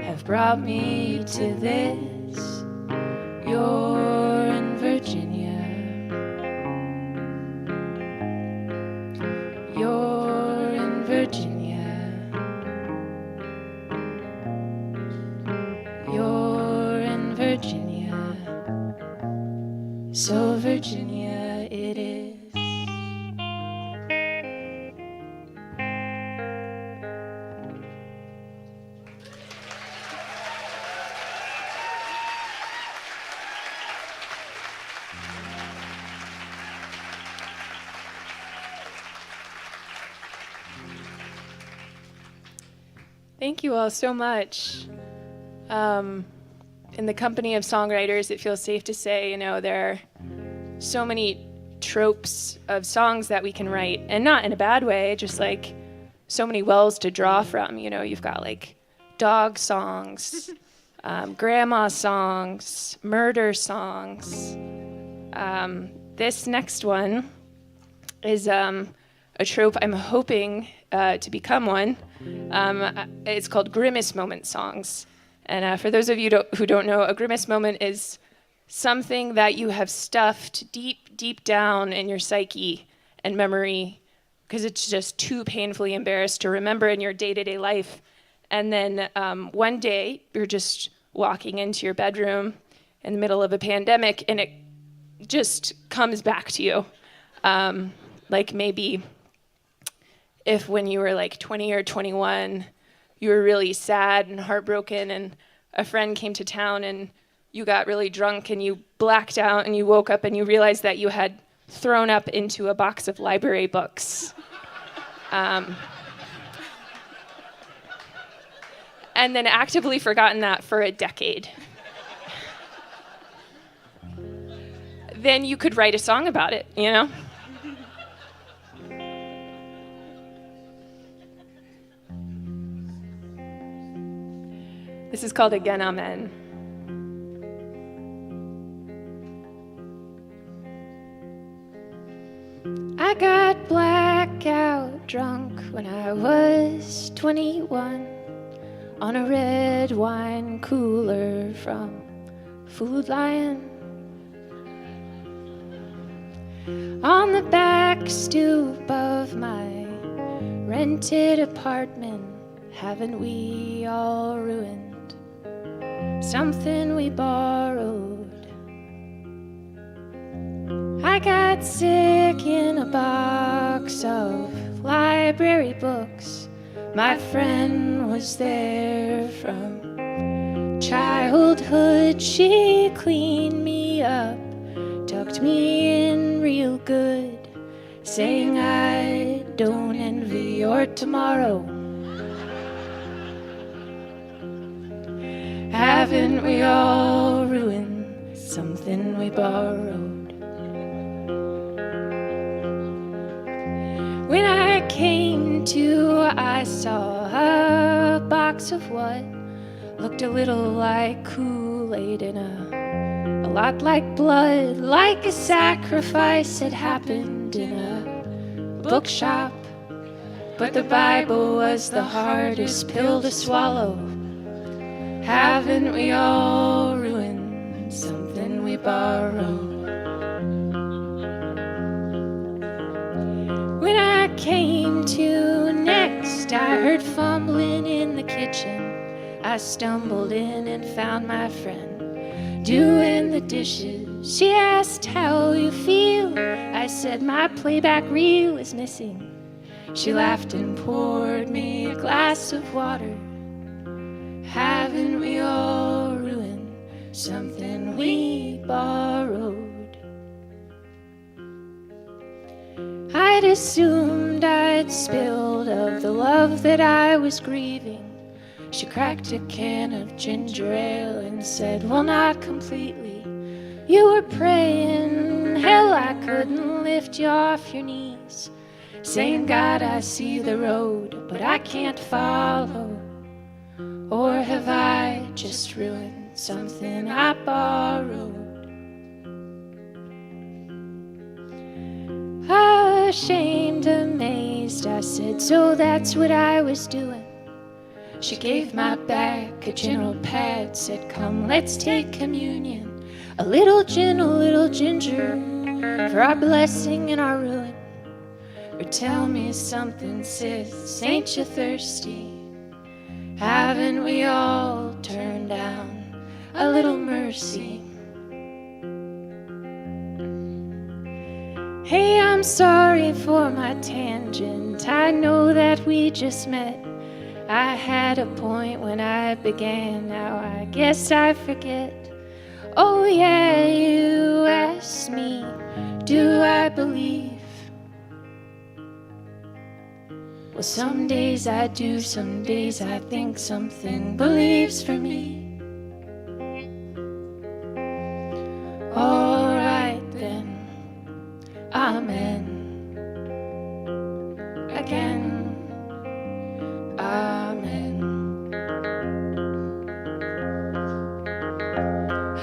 have brought me to this. You're in Virginia. You're in Virginia. You're in Virginia. So Virginia it is. Thank you all so much. In the company of songwriters, it feels safe to say, there are so many tropes of songs that we can write, and not in a bad way, just like so many wells to draw from. You've got like dog songs, grandma songs, murder songs. This next one is a trope I'm hoping to become one. It's called grimace moment songs. And for those of you who don't know, a grimace moment is something that you have stuffed deep, deep down in your psyche and memory because it's just too painfully embarrassed to remember in your day-to-day life. And then one day, you're just walking into your bedroom in the middle of a pandemic, and it just comes back to you. Like maybe if when you were like 20 or 21, you were really sad and heartbroken, and a friend came to town, and you got really drunk, and you blacked out, and you woke up, and you realized that you had thrown up into a box of library books. And then actively forgotten that for a decade. Then you could write a song about it, This is called Again Amen. I got blackout drunk when I was 21 on a red wine cooler from Food Lion. On the back stoop of my rented apartment, haven't we all ruined something we borrowed? I got sick in a box of library books. My friend was there from childhood. She cleaned me up, tucked me in real good, saying I don't envy your tomorrow. Haven't we all ruined something we borrowed? When I came to, I saw a box of what looked a little like Kool-Aid and a lot like blood, like a sacrifice had happened in a bookshop. But the Bible was the hardest pill to swallow. Haven't we all ruined something we borrowed? When I came to next, I heard fumbling in the kitchen. I stumbled in and found my friend doing the dishes. She asked how you feel. I said my playback reel is missing. She laughed and poured me a glass of water. Haven't we all ruined something we borrowed? I'd assumed I'd spilled of the love that I was grieving. She cracked a can of ginger ale and said, well, not completely. You were praying, hell, I couldn't lift you off your knees, saying, God, I see the road, but I can't follow. Or have I just ruined something I borrowed? Ashamed, amazed, I said, so that's what I was doing. She gave my back a gentle pat, said, come, let's take communion. A little gin, a little ginger, for our blessing and our ruin. Or tell me something, sis, ain't you thirsty? Haven't we all turned down a little mercy? Hey, I'm sorry for my tangent. I know that we just met. I had a point when I began. Now I guess I forget. Oh yeah, you asked me, do I believe? Well, some days I do, some days I think something believes for me. All right then, amen. Again, amen.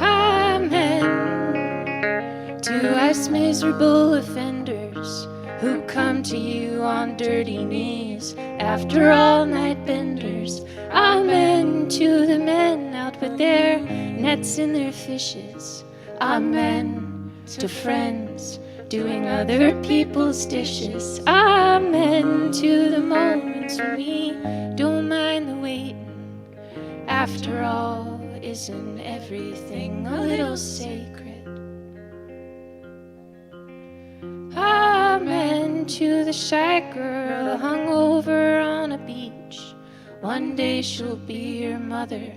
Amen to us miserable offenders who come to you on dirty knees after all night benders. Amen to the men out with their nets and their fishes. Amen to friends doing other people's dishes. Amen to the moments when we don't mind the waiting. After all, isn't everything a little sacred? Amen to the shy girl hung over on a beach. One day she'll be your mother.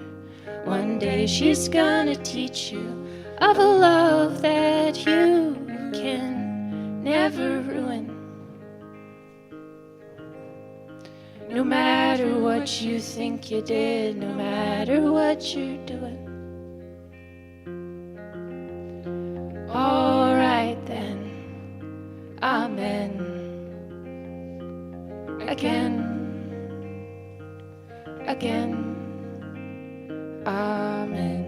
One day she's gonna teach you of a love that you can never ruin. No matter what you think you did, no matter what you're doing. All right then, amen. Again, again, amen.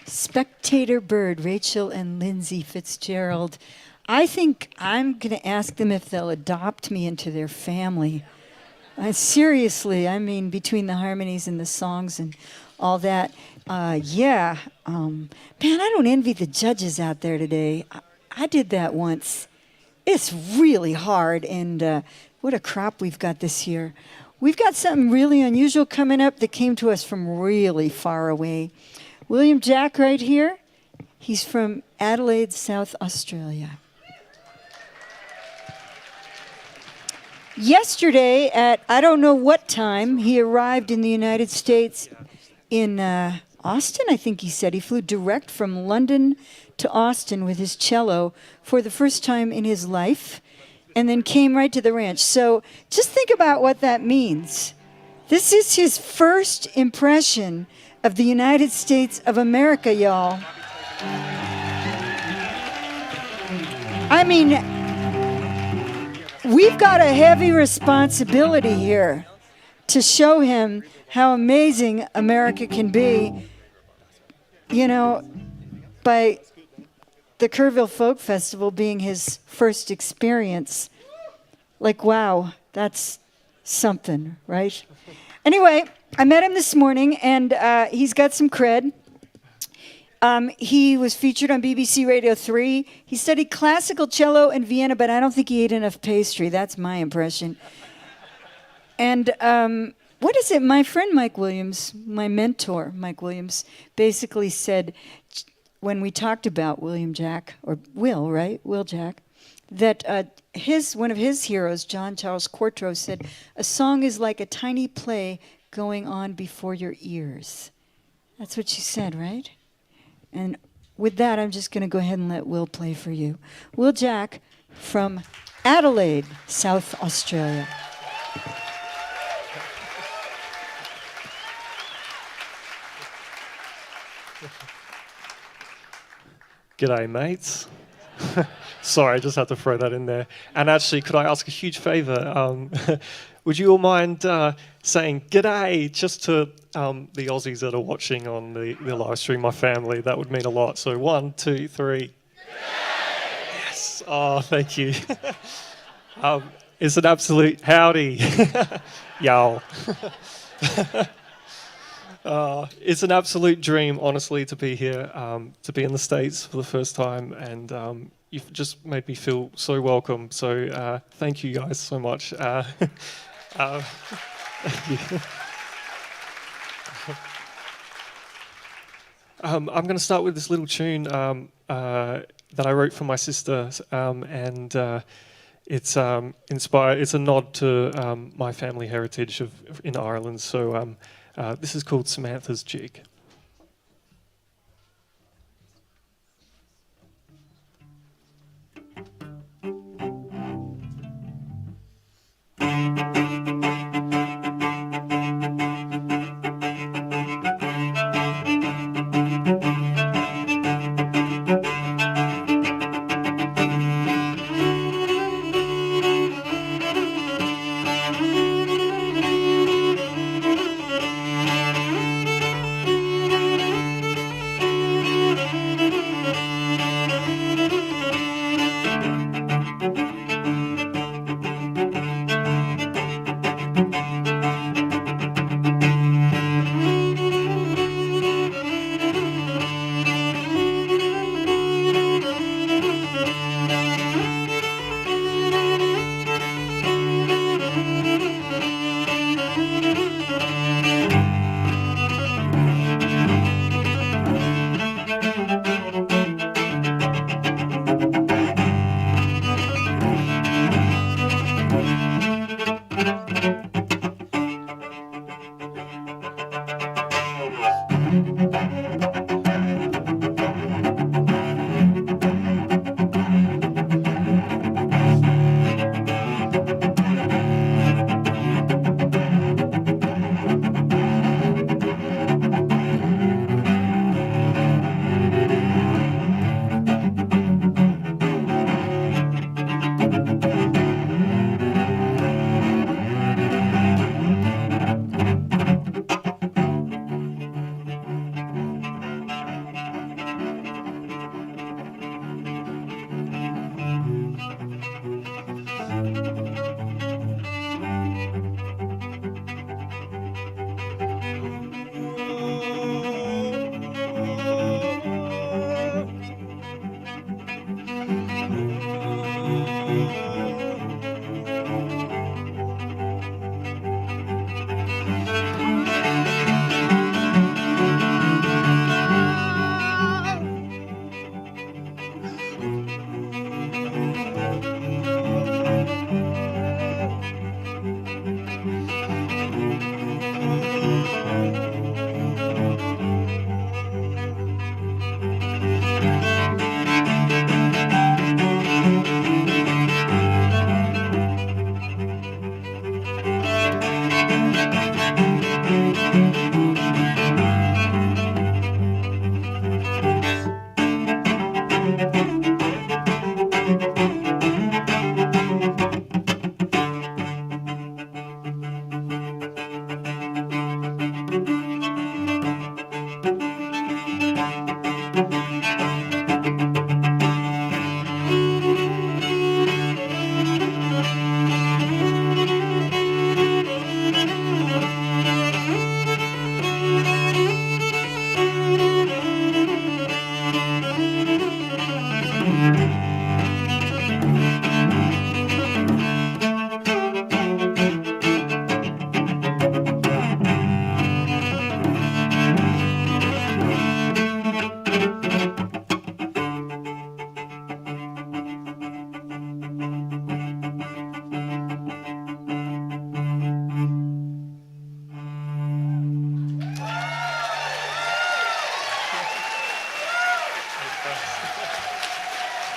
Spectator Bird, Rachel and Lindsay Fitzgerald. I think I'm going to ask them if they'll adopt me into their family. Seriously, I mean, between the harmonies and the songs and all that. Man, I don't envy the judges out there today. I did that once. It's really hard, and what a crop we've got this year. We've got something really unusual coming up that came to us from really far away. William Jack right here. He's from Adelaide, South Australia. Yesterday at I don't know what time, he arrived in the United States in Austin, I think he said. He flew direct from London to Austin with his cello for the first time in his life and then came right to the ranch. So just think about what that means. This is his first impression of the United States of America, y'all. I mean, we've got a heavy responsibility here to show him how amazing America can be, you know, by the Kerrville Folk Festival being his first experience. Like, wow, that's something, right? Anyway, I met him this morning, and he's got some cred. He was featured on BBC Radio 3. He studied classical cello in Vienna, but I don't think he ate enough pastry. That's my impression. And what is it? My friend Mike Williams, my mentor Mike Williams, basically said when we talked about William Jack, or Will, right? Will Jack, that one of his heroes, John Charles Courtreau, said, "A song is like a tiny play going on before your ears." That's what she said, right? And with that, I'm just going to go ahead and let Will play for you. Will Jack from Adelaide, South Australia. G'day, mates. Sorry, I just had to throw that in there. And actually, could I ask a huge favour? Would you all mind saying g'day just to the Aussies that are watching on the live stream, my family? That would mean a lot. So 1, 2, 3. G'day! Yes. Oh, thank you. It's an absolute howdy. Y'all. It's an absolute dream, honestly, to be here, to be in the States for the first time, and you've just made me feel so welcome. So thank you guys so much. Thank you. I'm going to start with this little tune that I wrote for my sister, and it's inspired. It's a nod to my family heritage in Ireland. So this is called Samantha's Jig.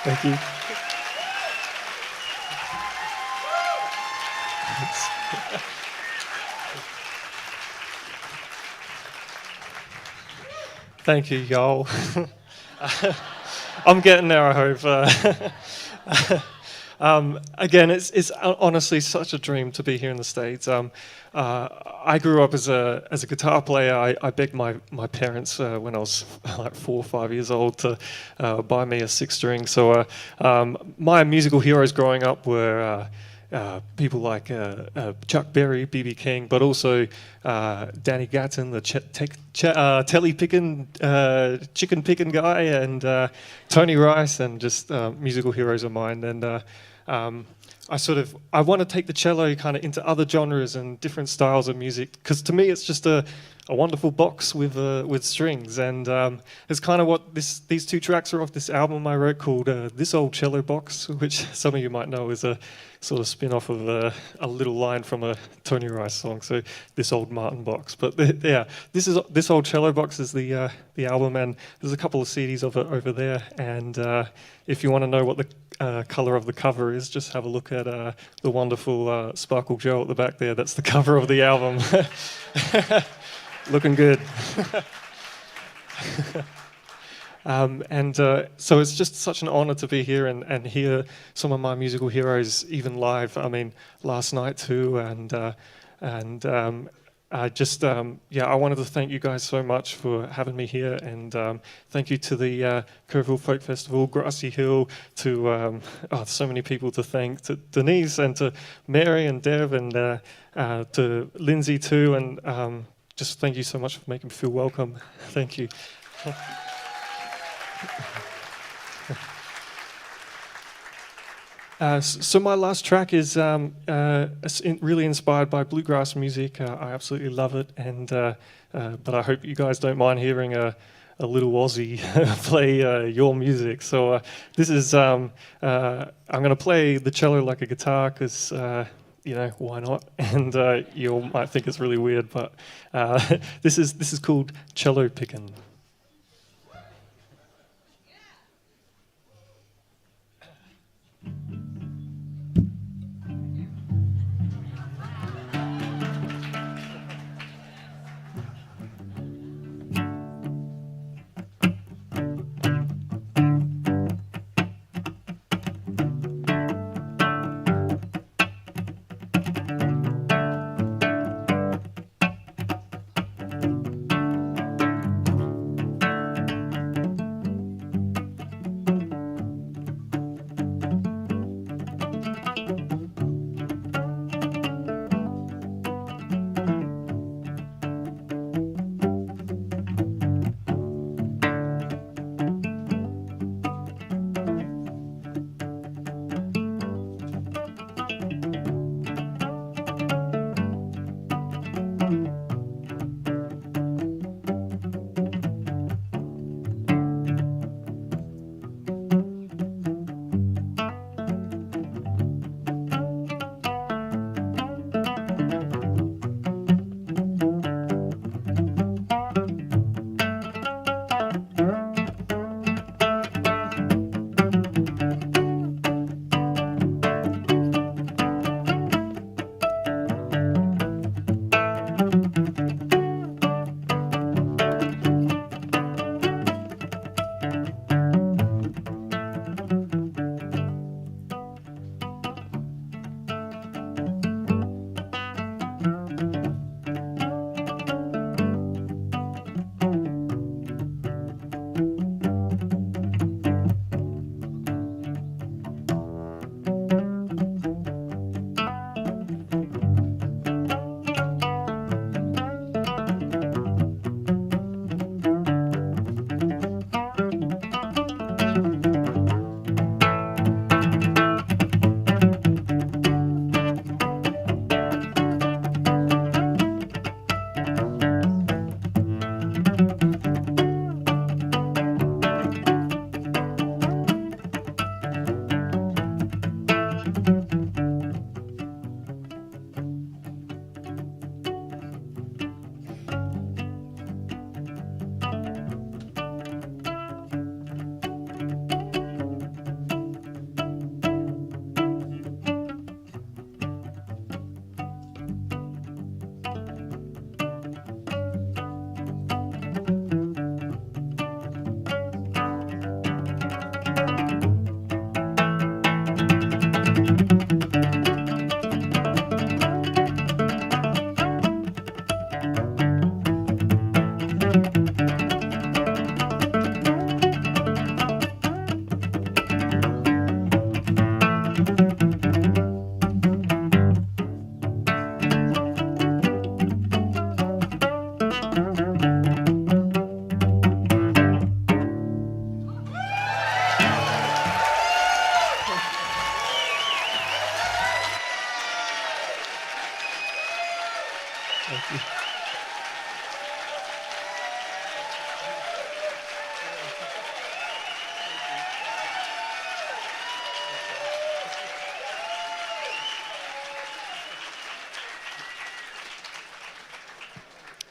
Thank you. Thank you, y'all. I'm getting there, I hope. Again, it's honestly such a dream to be here in the States. I grew up as a guitar player. I begged my parents when I was like 4 or 5 years old to buy me a 6-string. So my musical heroes growing up were people like Chuck Berry, B.B. King, but also Danny Gatton, the telly picking, chicken picking guy, and Tony Rice, and just musical heroes of mine. And I want to take the cello kind of into other genres and different styles of music, because to me it's just a wonderful box with strings, and it's kind of what these two tracks are off this album I wrote called This Old Cello Box, which some of you might know is a sort of spin-off of a little line from a Tony Rice song, so This Old Martin Box. But yeah, This Old Cello Box is the album, and there's a couple of CDs of it over there, and if you want to know what the colour of the cover is, just have a look at the wonderful Sparkle Gel at the back there. That's the cover of the album. Looking good. So it's just such an honour to be here and hear some of my musical heroes even live. I mean, last night too, I just, I wanted to thank you guys so much for having me here, and thank you to the Kerrville Folk Festival, Grassy Hill, to so many people to thank, to Denise and to Mary and Dev and to Lindsay too, and just thank you so much for making me feel welcome. Thank you. So my last track is really inspired by bluegrass music. I absolutely love it, and but I hope you guys don't mind hearing a little Aussie play your music. So this is I'm going to play the cello like a guitar because why not? And you all might think it's really weird, but this is called Cello Pickin'.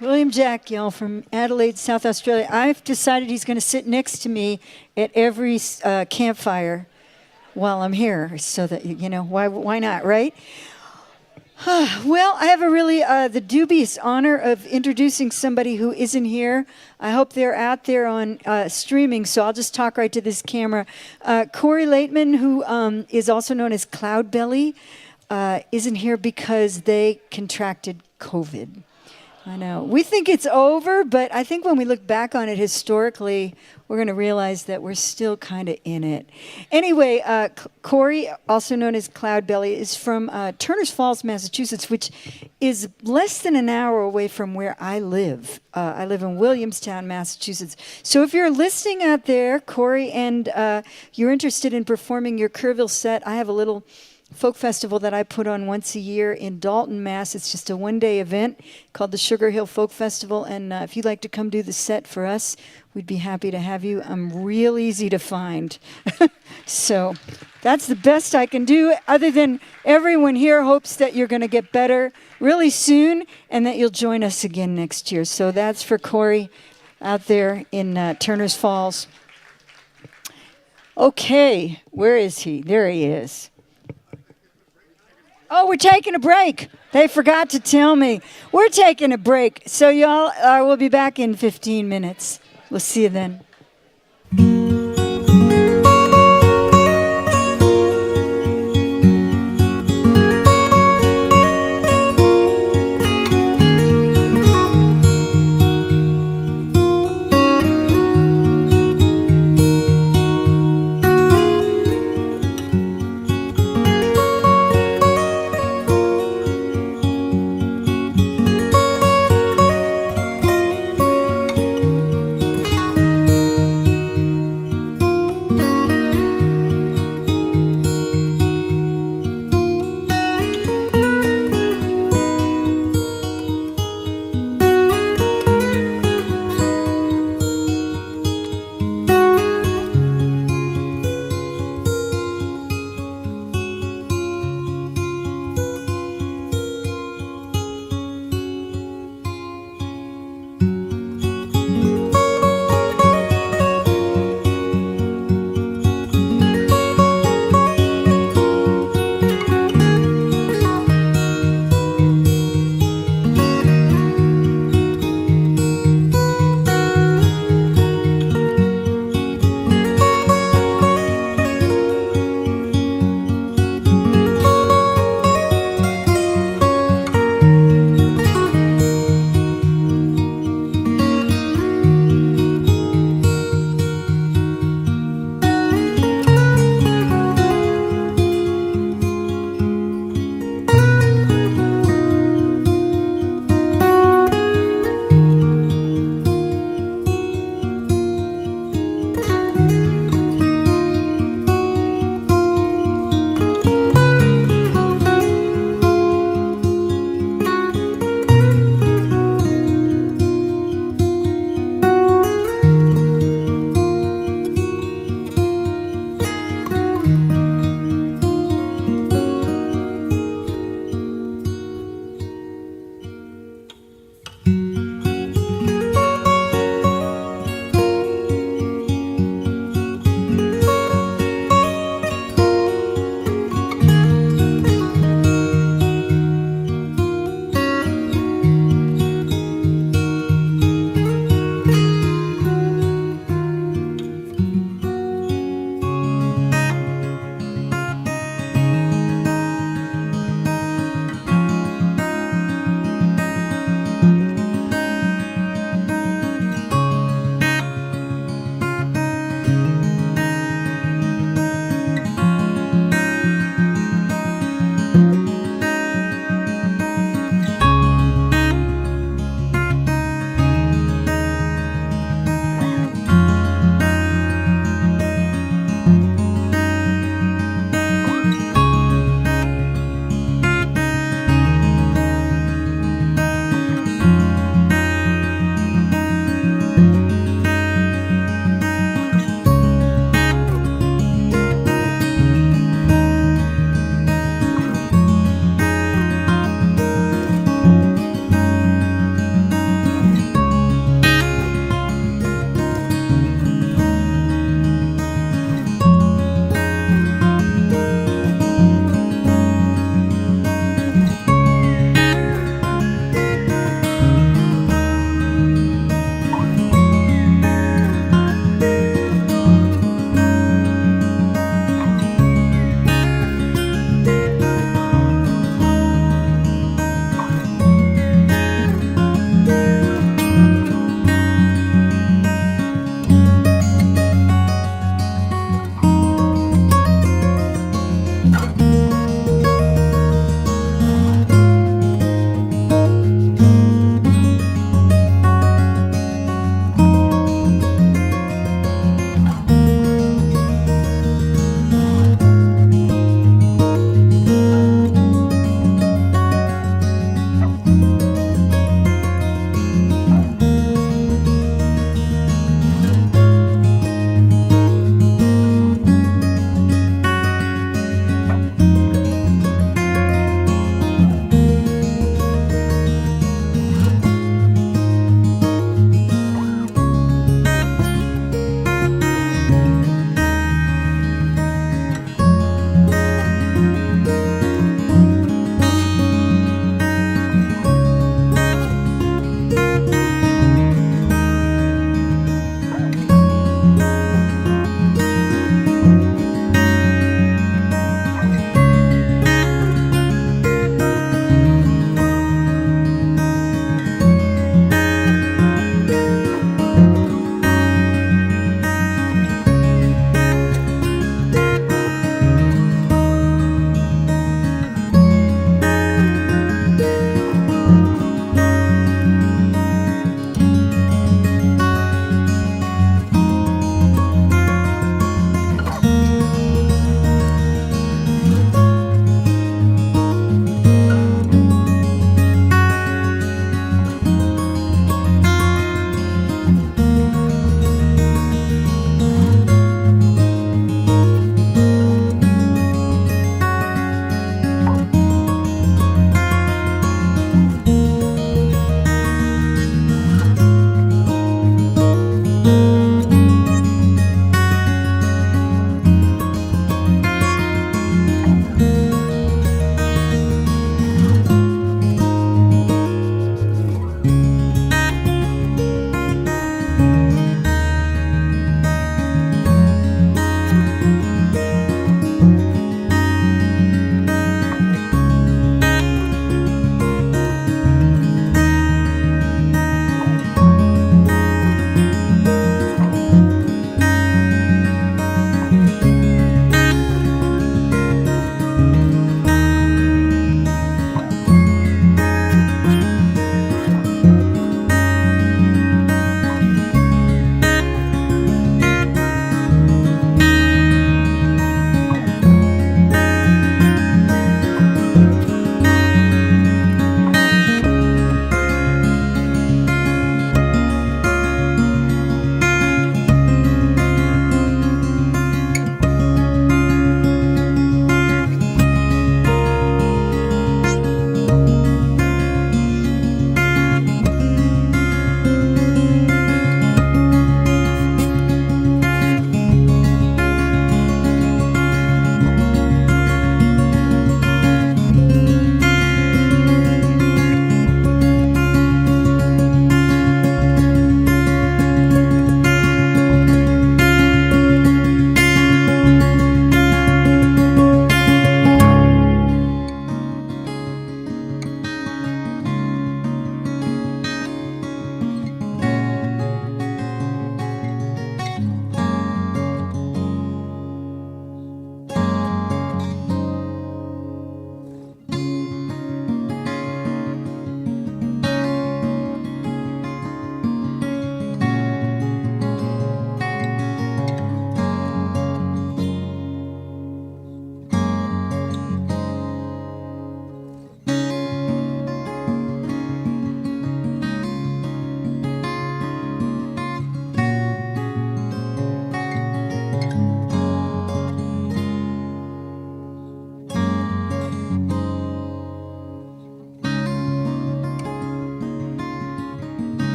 William Jack, y'all, from Adelaide, South Australia. I've decided he's going to sit next to me at every campfire while I'm here, so that, you know, why not, right? Well, I have a really the dubious honor of introducing somebody who isn't here. I hope they're out there on streaming, so I'll just talk right to this camera. Corey Laitman, who is also known as Cloudbelly, isn't here because they contracted COVID. I know. We think it's over, but I think when we look back on it historically, we're going to realize that we're still kind of in it. Anyway, Corey, also known as Cloudbelly, is from Turners Falls, Massachusetts, which is less than an hour away from where I live. I live in Williamstown, Massachusetts. So if you're listening out there, Corey, and you're interested in performing your Kerrville set, I have a little folk festival that I put on once a year in Dalton, Mass. It's just a one-day event called the Sugar Hill Folk Festival, and if you'd like to come do the set for us, we'd be happy to have you. I'm real easy to find. So that's the best I can do, other than everyone here hopes that you're going to get better really soon and that you'll join us again next year. So that's for Corey out there in Turners Falls. Okay, where is he? There he is. Oh, we're taking a break. They forgot to tell me. We're taking a break. So y'all, we'll be back in 15 minutes. We'll see you then.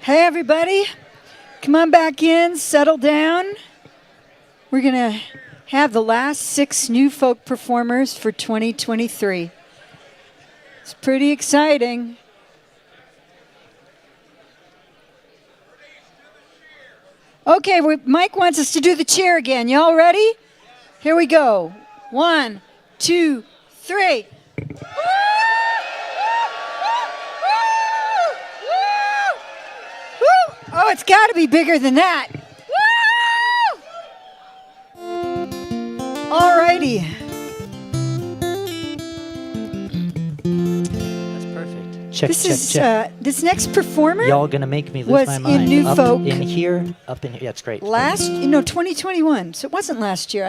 Hey, everybody. Come on back in, settle down. We're going to have the last 6 new folk performers for 2023. It's pretty exciting. Okay, Mike wants us to do the cheer again. Y'all ready? Here we go. 1, 2, 3. Oh, it's got to be bigger than that. Woo! All righty. That's perfect. Check, check. This next performer. Y'all gonna make me lose was my mind. in New up Folk. in here. Yeah, it's great. 2021. So it wasn't last year.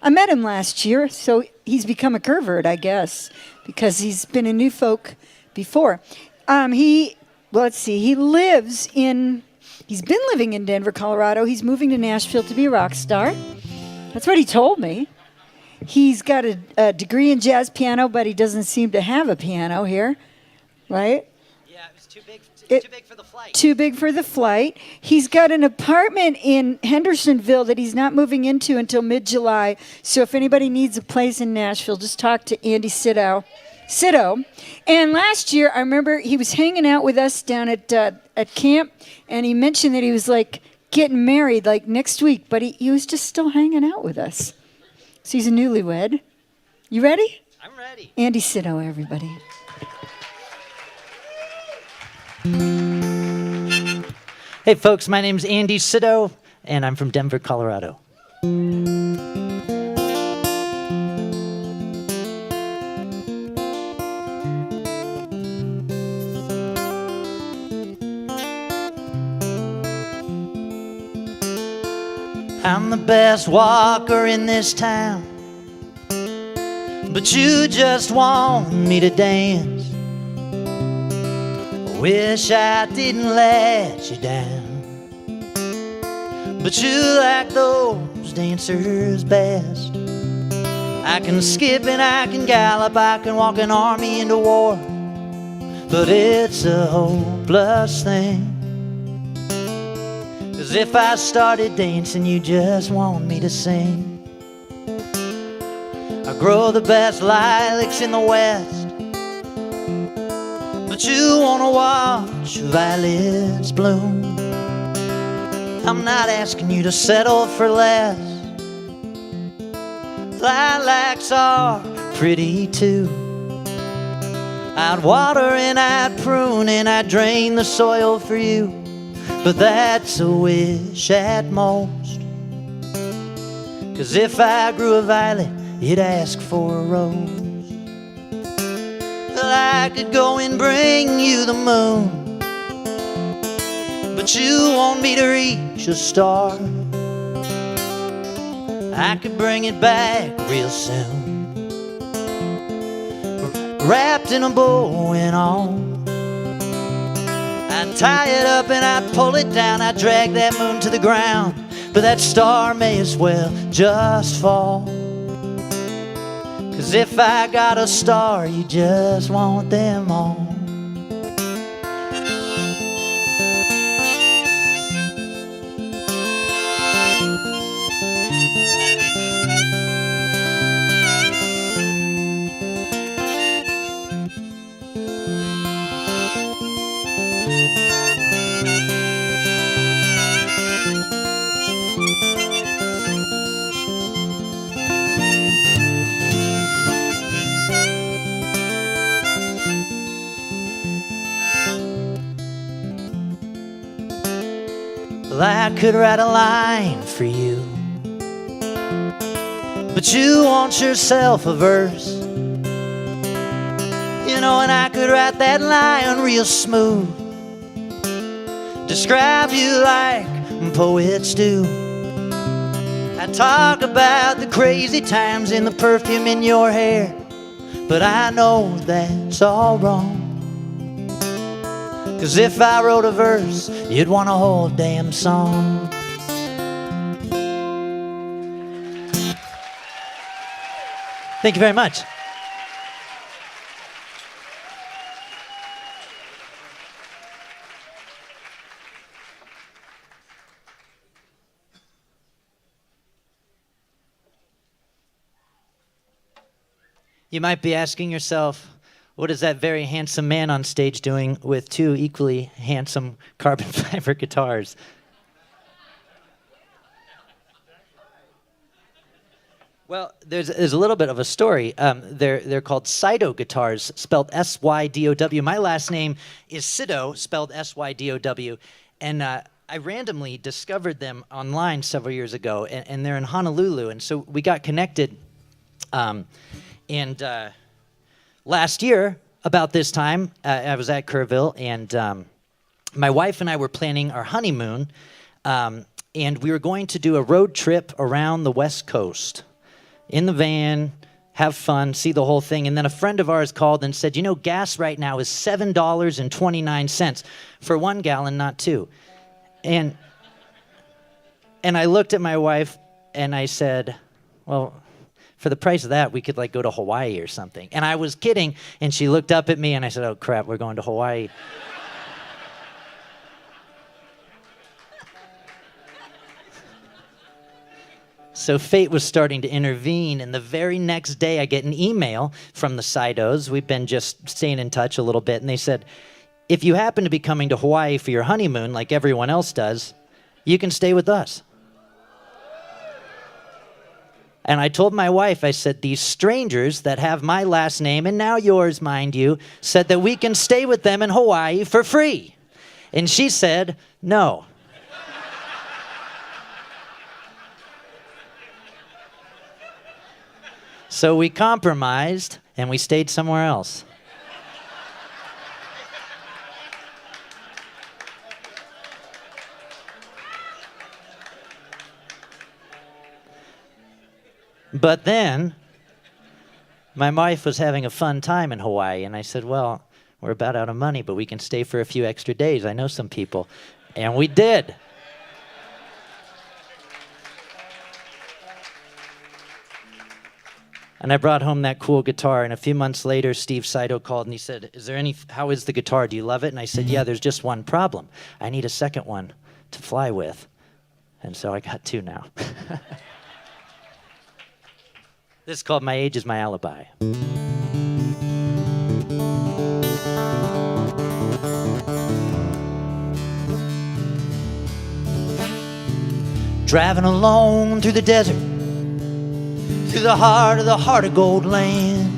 I met him last year, so he's become a Kerrville, I guess, because he's been in New Folk before. He's been living in Denver, Colorado. He's moving to Nashville to be a rock star. That's what he told me. He's got a degree in jazz piano, but he doesn't seem to have a piano here, right? Yeah, it was too big for the flight. Too big for the flight. He's got an apartment in Hendersonville that he's not moving into until mid-July. So if anybody needs a place in Nashville, just talk to Andy Sydow. And last year, I remember he was hanging out with us down at camp, and he mentioned that he was like getting married like next week, but he was just still hanging out with us. So he's a newlywed. You ready? I'm ready. Andy Sydow, everybody. Hey, folks, my name's Andy Sydow, and I'm from Denver, Colorado. I'm the best walker in this town, but you just want me to dance. I wish I didn't let you down, but you like those dancers best. I can skip and I can gallop, I can walk an army into war, but it's a hopeless thing. 'Cause if I started dancing, you just want me to sing. I grow the best lilacs in the west, but you wanna watch violets bloom. I'm not asking you to settle for less. Lilacs are pretty too. I'd water and I'd prune and I'd drain the soil for you, but that's a wish at most. 'Cause if I grew a violet, you'd ask for a rose. Well, I could go and bring you the moon, but you want me to reach a star. I could bring it back real soon, wrapped in a bow and all. I'd tie it up and I'd pull it down. I'd drag that moon to the ground, but that star may as well just fall. 'Cause if I got a star, you just want them all. Well, I could write a line for you, but you want yourself a verse. You know, and I could write that line real smooth, describe you like poets do. I talk about the crazy times and the perfume in your hair, but I know that's all wrong. 'Cause if I wrote a verse, you'd want a whole damn song. Thank you very much. You might be asking yourself, what is that very handsome man on stage doing with two equally handsome carbon fiber guitars? Well, there's a little bit of a story. They're called Sydow guitars, spelled S-Y-D-O-W. My last name is Sydow, spelled S-Y-D-O-W. And I randomly discovered them online several years ago, and they're in Honolulu. And so we got connected. Last year, about this time, I was at Kerrville, and my wife and I were planning our honeymoon, and we were going to do a road trip around the West Coast in the van, have fun, see the whole thing. And then a friend of ours called and said, you know, gas right now is $7.29 for 1 gallon, not 2. And I looked at my wife, and I said, well, for the price of that, we could like go to Hawaii or something. And I was kidding, and she looked up at me, and I said, oh, crap, we're going to Hawaii. So fate was starting to intervene, and the very next day, I get an email from the Sydows. We've been just staying in touch a little bit, and they said, if you happen to be coming to Hawaii for your honeymoon like everyone else does, you can stay with us. And I told my wife, I said, these strangers that have my last name, and now yours, mind you, said that we can stay with them in Hawaii for free. And she said, no. So we compromised, and we stayed somewhere else. But then, my wife was having a fun time in Hawaii, and I said, well, we're about out of money, but we can stay for a few extra days. I know some people. And we did. And I brought home that cool guitar, and a few months later, Steve Sydow called, and he said, how is the guitar? Do you love it? And I said, yeah, there's just one problem. I need a second one to fly with. And so I got 2 now. This is called My Age is My Alibi. driving alone through the desert, through the heart of gold land,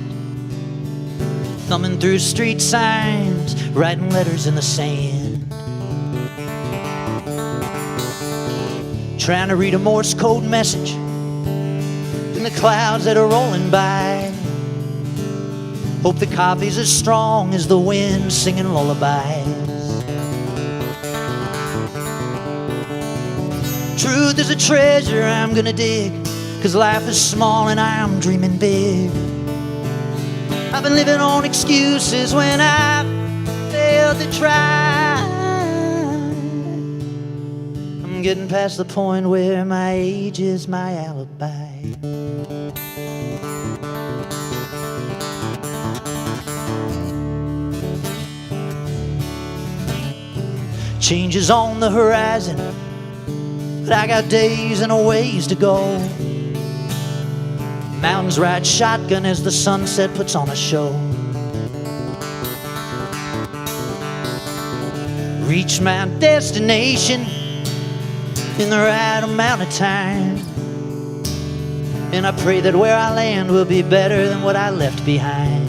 thumbing through street signs, writing letters in the sand, trying to read a Morse code message in the clouds that are rolling by. Hope the coffee's as strong as the wind singing lullabies. Truth is a treasure I'm gonna dig, 'cause life is small and I'm dreaming big. I've been living on excuses when I failed to try. I'm getting past the point where my age is my alibi. Change is on the horizon, but I got days and a ways to go. Mountains ride shotgun as the sunset puts on a show. Reach my destination in the right amount of time, and I pray that where I land will be better than what I left behind.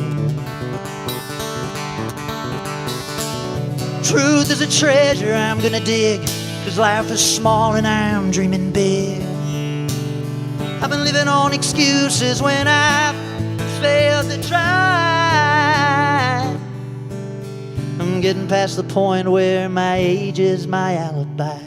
Truth is a treasure I'm gonna dig, 'cause life is small and I'm dreaming big. I've been living on excuses when I failed to try. I'm getting past the point where my age is my alibi.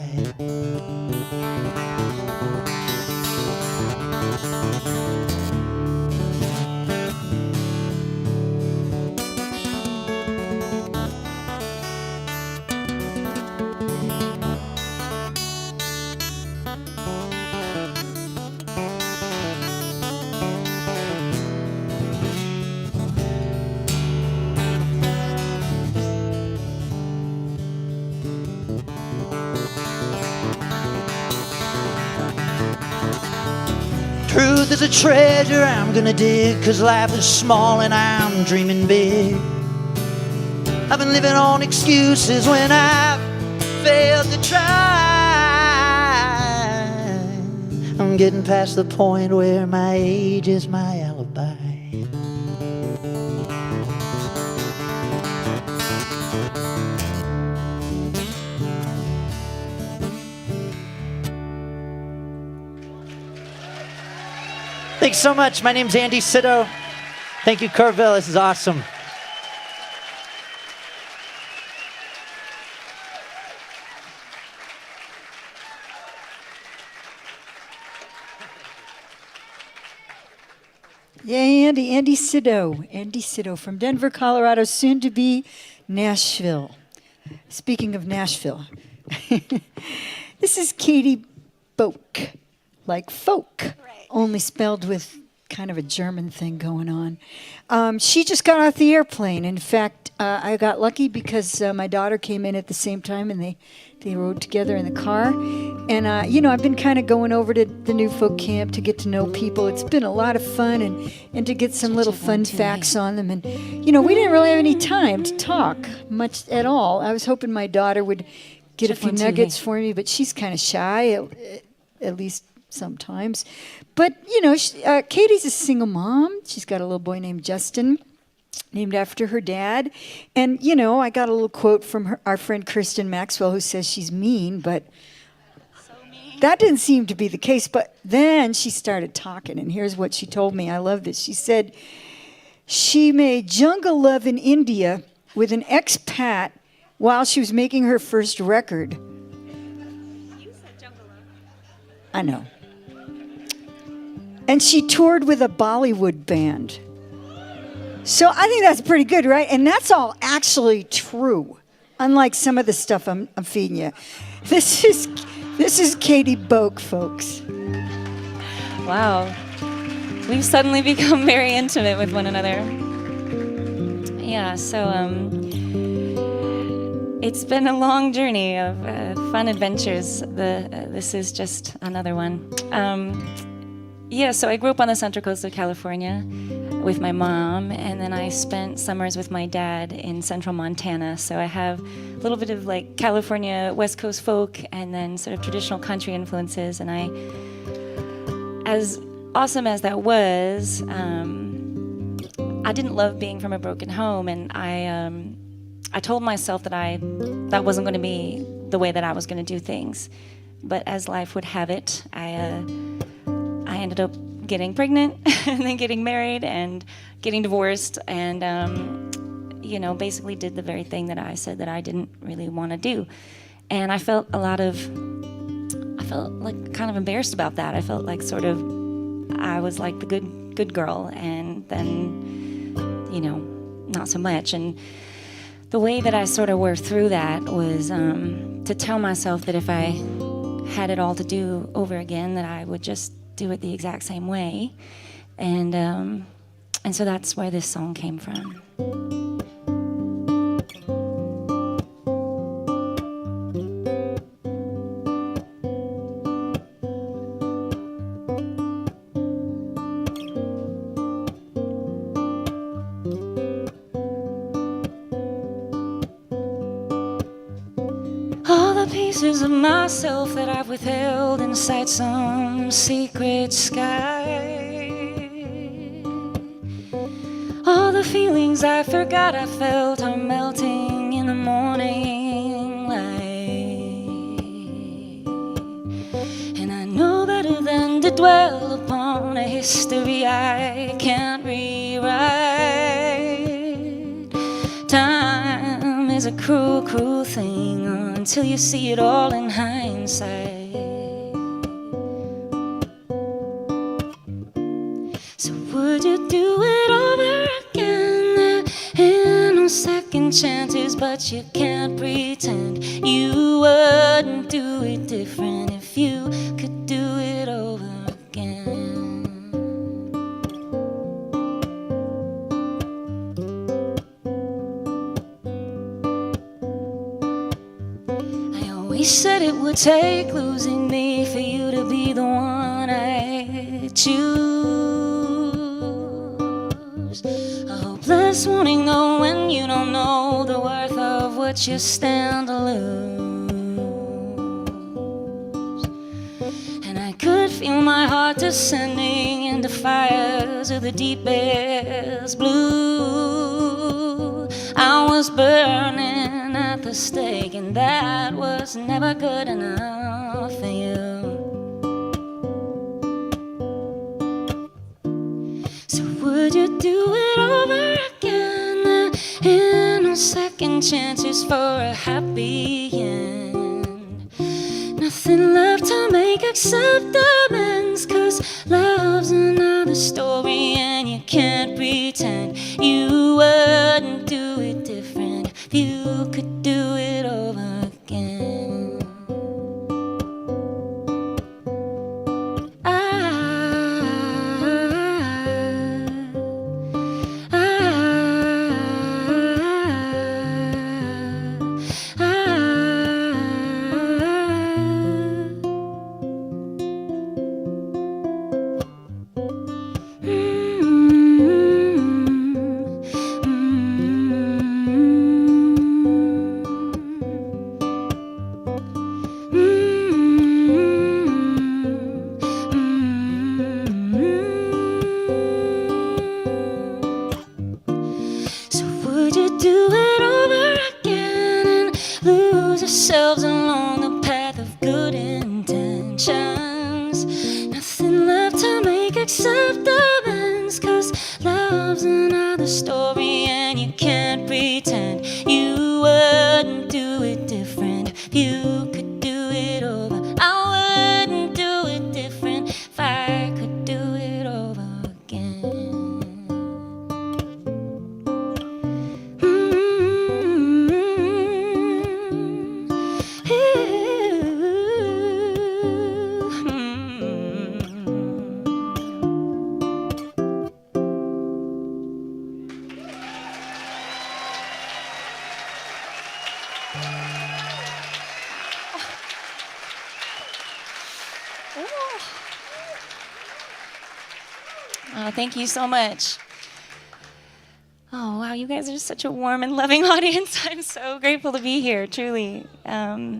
Truth is a treasure I'm gonna dig, 'cause life is small and I'm dreaming big. I've been living on excuses when I failed to try. I'm getting past the point where my age is my alibi. Thanks so much. My name's Andy Sydow. Thank you, Kerrville. This is awesome. Yeah, Andy Sydow from Denver, Colorado, soon to be Nashville. Speaking of Nashville, this is Katie Boeck, like folk, only spelled with kind of a German thing going on. She just got off the airplane. In fact, I got lucky because my daughter came in at the same time, and they rode together in the car. And, I've been kind of going over to the New Folk Camp to get to know people. It's been a lot of fun and to get some little fun facts on them. And, we didn't really have any time to talk much at all. I was hoping my daughter would get a few nuggets for me, but she's kind of shy, at least sometimes. But, Katie's a single mom. She's got a little boy named Justin, named after her dad. And, I got a little quote from our friend Kristen Maxwell, who says she's mean, but that didn't seem to be the case. But then she started talking, and here's what she told me. I love this. She said she made jungle love in India with an expat while she was making her first record. You said jungle love. I know. And she toured with a Bollywood band. So I think that's pretty good, right? And that's all actually true, unlike some of the stuff I'm feeding you. This is Katie Boeck, folks. Wow. We've suddenly become very intimate with one another. Yeah, so it's been a long journey of fun adventures. This is just another one. So I grew up on the Central Coast of California. with my mom, and then I spent summers with my dad in central Montana. So I have a little bit of like California West Coast folk and then sort of traditional country influences. And as awesome as that was, I didn't love being from a broken home, and I told myself that that wasn't going to be the way that I was going to do things. But as life would have it, I ended up getting pregnant and then getting married and getting divorced, and basically did the very thing that I said that I didn't really want to do. And I felt like kind of embarrassed about that. I felt like sort of I was like the good girl, and then not so much. And the way that I sort of worked through that was to tell myself that if I had it all to do over again, that I would just do it the exact same way. And so that's where this song came from. Pieces of myself that I've withheld inside some secret sky. All the feelings I forgot I felt are melting in the morning light. And I know better than to dwell upon a history I can't rewrite. Time is a cruel, cruel thing until you see it all in hindsight. So would you do it over again? There ain't no second chances, but you can't pretend you wouldn't do it different if you could do it over again. You said it would take losing me for you to be the one I choose. A hopeless wanting though when you don't know the worth of what you stand to lose. And I could feel my heart descending into fires of the deepest blue. I was burning at the stake, and that was never good enough for you. So would you do it over again? There ain't no second chances for a happy end. Nothing left to make except amends, 'cause love's another story and you can't pretend you wouldn't do it different if you could do it over again. Ourselves along the path of good intentions. Nothing left to make except amends, 'cause love's another story and you can't pretend you wouldn't do it different if you could do it over. I wouldn't do it different if I could do it over again. Thank you so much. Oh, wow, you guys are such a warm and loving audience. I'm so grateful to be here, truly. Yeah.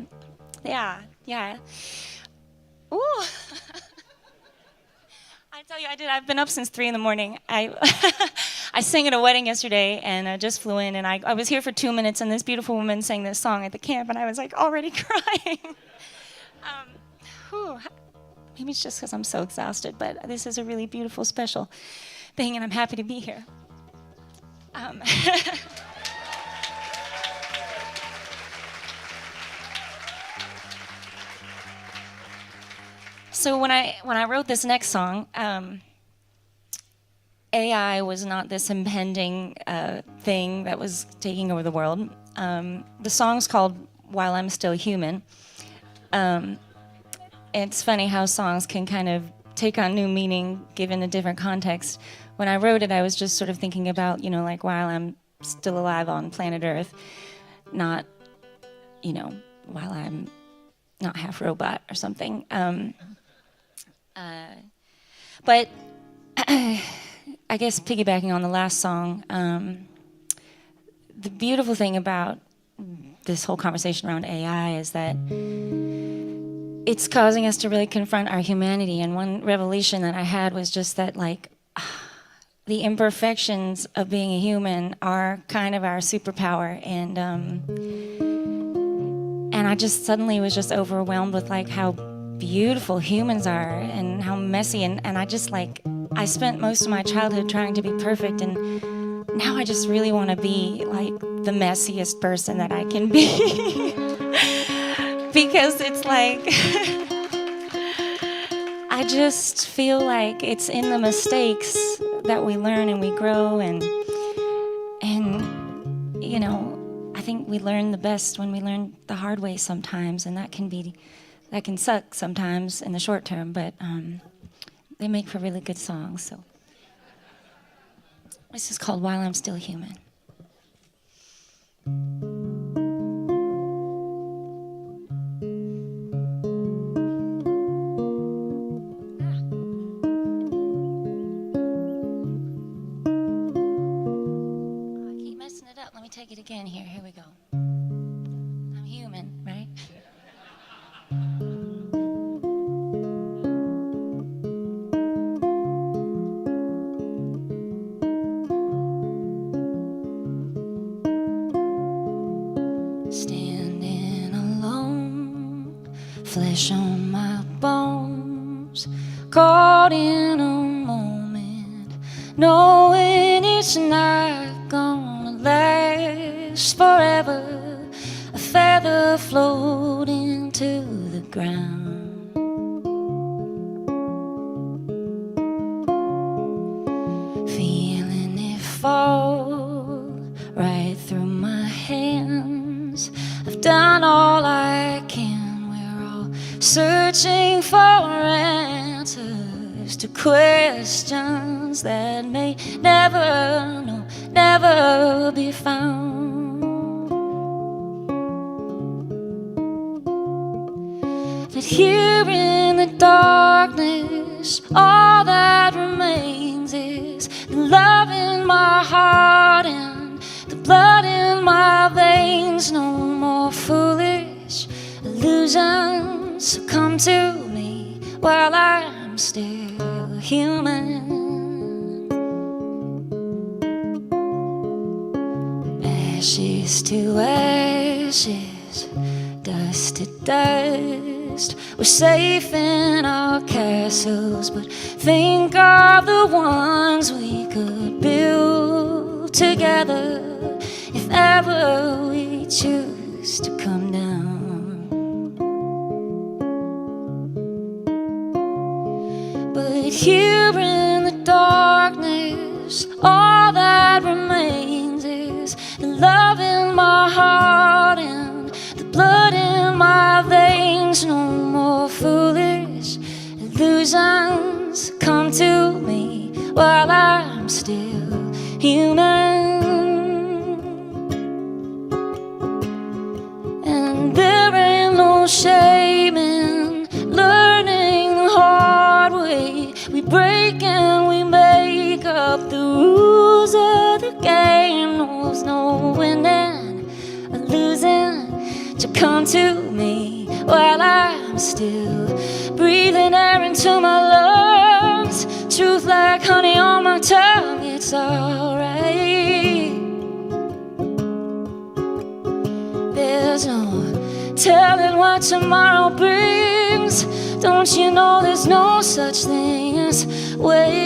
Ooh. I tell you, I've been up since 3 in the morning. I sang at a wedding yesterday, and I just flew in, and I was here for 2 minutes, and this beautiful woman sang this song at the camp, and I was like already crying. Maybe it's just because I'm so exhausted, but this is a really beautiful, special thing, and I'm happy to be here. So when I wrote this next song, AI was not this impending thing that was taking over the world. The song's called While I'm Still Human. It's funny how songs can kind of take on new meaning given a different context. When I wrote it, I was just sort of thinking about, like while I'm still alive on planet Earth, not, while I'm not half robot or something. But I guess piggybacking on the last song, the beautiful thing about this whole conversation around AI is that it's causing us to really confront our humanity. And one revelation that I had was just that, the imperfections of being a human are kind of our superpower. And I just suddenly was just overwhelmed with how beautiful humans are and how messy. And I just I spent most of my childhood trying to be perfect, and now I just really want to be the messiest person that I can be. Because it's I just feel like it's in the mistakes that we learn and we grow, and I think we learn the best when we learn the hard way sometimes, and that can suck sometimes in the short term, but they make for really good songs. So this is called While I'm Still Human. Let me take it again here. Here we go. I'm human, right? Standing alone, flesh on my bones, caught in a moment, knowing it's not gonna last forever, a feather floating to the ground. Feeling it fall right through my hands. I've done all I can. We're all searching for answers to questions that may never be found. But here in the darkness, all that remains is the love in my heart and the blood in my veins. No more foolish illusions succumb to me while I'm still human. Ashes to ashes, dust to dust. We're safe in our castles, but think of the ones we could build together if ever we choose to come down. But here in the darkness, all that remains is the love in my heart and the blood in my veins. No more foolish illusions come to me while I'm still human. And there ain't no shame in learning the hard way. We break and we make up the rules of the game. come to me while I'm still breathing air into my lungs. Truth like honey on my tongue, it's alright. There's no telling what tomorrow brings. Don't you know there's no such thing as wasted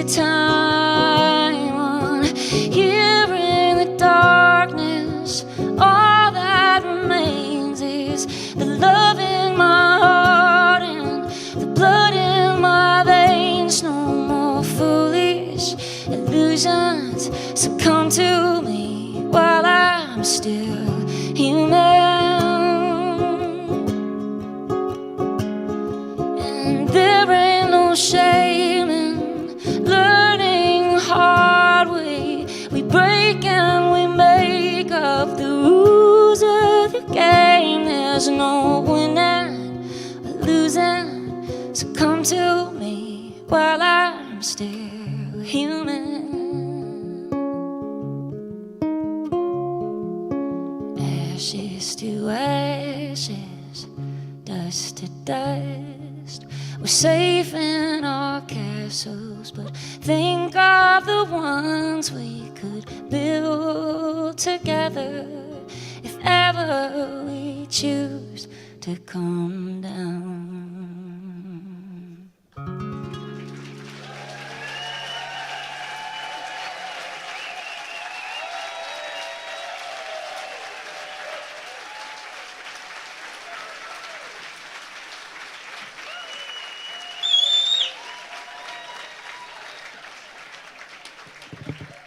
time on here in the darkness? All that remains is the love in my heart and the blood in my veins. No more foolish illusions. So come to me while I'm still human. And there ain't no shame in learning the hard way. We break and we make up the rules of the game. There's no winning or losing. So come to me while I'm still human. Ashes to ashes, dust to dust. We're safe in our castles, but think of the ones we could build together if ever we choose to come down.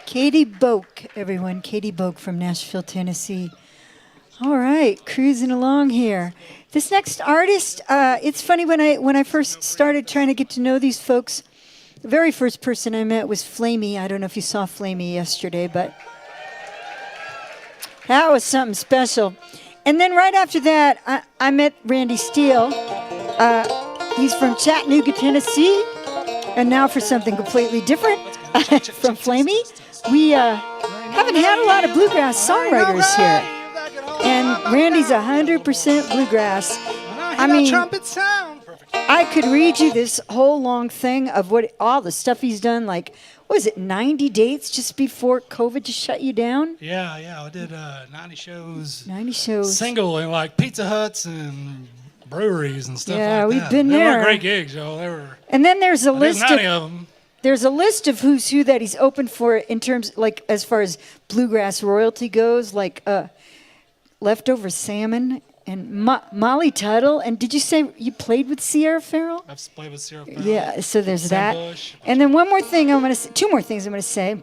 Katie Boeck, everyone. Katie Boeck from Nashville, Tennessee. All right, cruising along here. This next artist, it's funny, when I first started trying to get to know these folks, the very first person I met was Flamey. I don't know if you saw Flamey yesterday, but that was something special. And then right after that, I met Randy Steele. He's from Chattanooga, Tennessee. And now for something completely different from Flamey. We haven't had a lot of bluegrass songwriters here. And Randy's 100% bluegrass. I mean, I could read you this whole long thing of all the stuff he's done. Like, what was it, 90 dates just before COVID just shut you down? Yeah, I did 90 shows. 90 shows. Single in like Pizza Huts and breweries and stuff like that. Yeah, we've been there. They were great gigs, y'all. They were. And then there's a list 90 of them. There's a list of who's who that he's open for in terms, like, as far as bluegrass royalty goes, like Leftover Salmon and Molly Tuttle. And did you say you played with Sierra Farrell? I've played with Sierra Farrell. Yeah, so there's Sam that. Bush. And then one more thing two more things I'm going to say.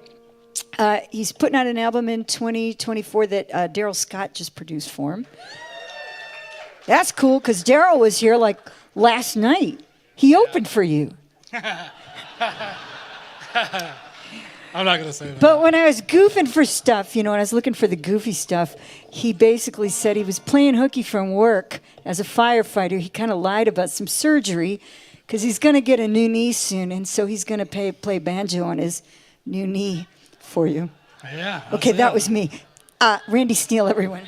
He's putting out an album in 2024 that Daryl Scott just produced for him. That's cool, because Daryl was here like last night. He opened for you. I'm not going to say that. But when I was goofing for stuff, when I was looking for the goofy stuff, he basically said he was playing hooky from work as a firefighter. He kind of lied about some surgery because he's going to get a new knee soon, and so he's going to play banjo on his new knee for you. Yeah. Okay, that was me. Randy Steele, everyone.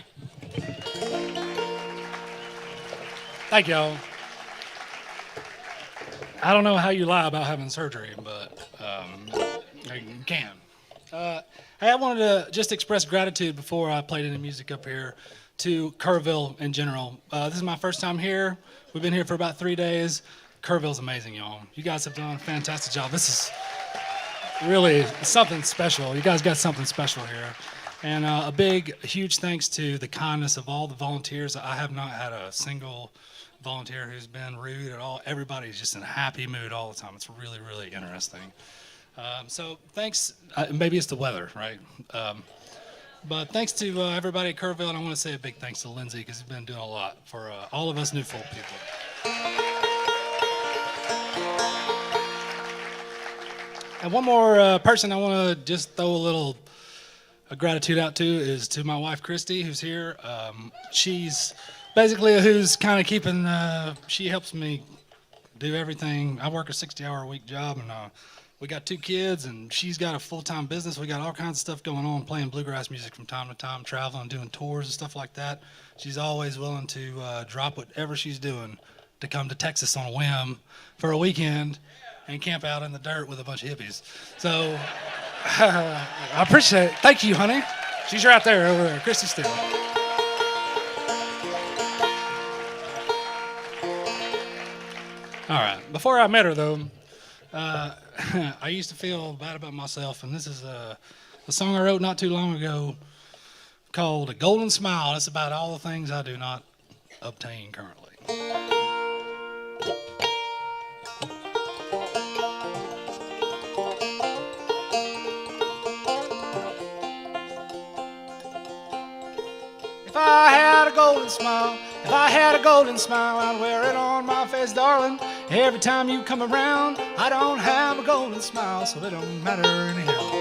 Thank y'all. I don't know how you lie about having surgery, but you can. Hey, I wanted to just express gratitude before I played any music up here to Kerrville in general. This is my first time here. We've been here for about 3 days. Kerrville's amazing, y'all. You guys have done a fantastic job. This is really something special. You guys got something special here. And a huge thanks to the kindness of all the volunteers. I have not had a single volunteer who's been rude at all. Everybody's just in a happy mood all the time. It's really, really interesting. So thanks. Maybe it's the weather, right? But thanks to everybody at Kerrville, and I want to say a big thanks to Lindsay because he's been doing a lot for all of us new folk people. And one more person I want to just throw a little gratitude out to is to my wife, Christy, who's here. She's basically who's kind of keeping, she helps me do everything. I work a 60-hour-a-week job, and we got 2 kids, and she's got a full-time business. We got all kinds of stuff going on, playing bluegrass music from time to time, traveling, doing tours and stuff like that. She's always willing to drop whatever she's doing to come to Texas on a whim for a weekend and camp out in the dirt with a bunch of hippies. So I appreciate it. Thank you, honey. She's right there, over there, Christy Steele. All right. Before I met her, though, I used to feel bad about myself, and this is a song I wrote not too long ago called A Golden Smile. It's about all the things I do not obtain currently. If I had a golden smile, if I had a golden smile, I'd wear it on my face, darling. Every time you come around, I don't have a golden smile, so it don't matter anyhow.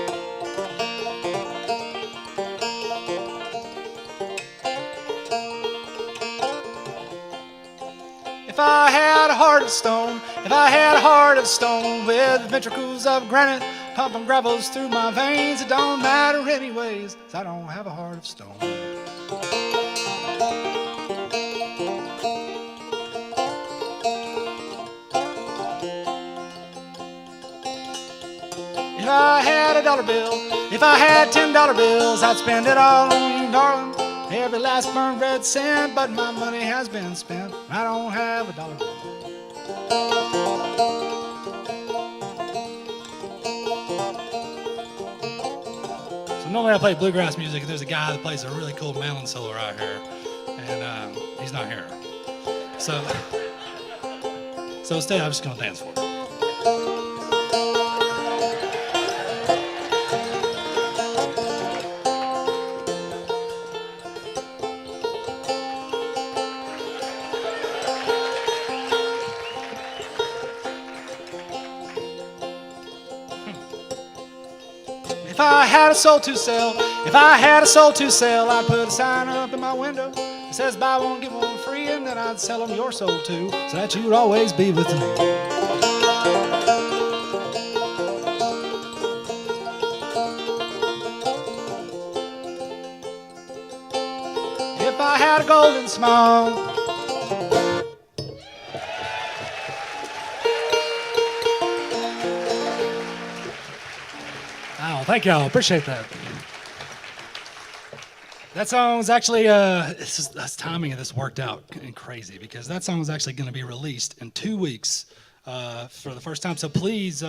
If I had a heart of stone, if I had a heart of stone with ventricles of granite pumping gravels through my veins, it don't matter anyways, 'cause I don't have a heart of stone. If I had a dollar bill, if I had $10 bills, I'd spend it all on you, darling. Every last burned red cent, but my money has been spent. I don't have a dollar bill. So normally I play bluegrass music, and there's a guy that plays a really cool mandolin solo right here, and he's not here. So instead, I'm just gonna dance for it. If I had a soul to sell, if I had a soul to sell, I'd put a sign up in my window that says buy one, get one free, and then I'd sell them your soul too, so that you'd always be with me. If I had a golden smile, thank y'all. Appreciate that. That song's actually, this timing of this worked out crazy because that song is actually going to be released in 2 weeks for the first time. So please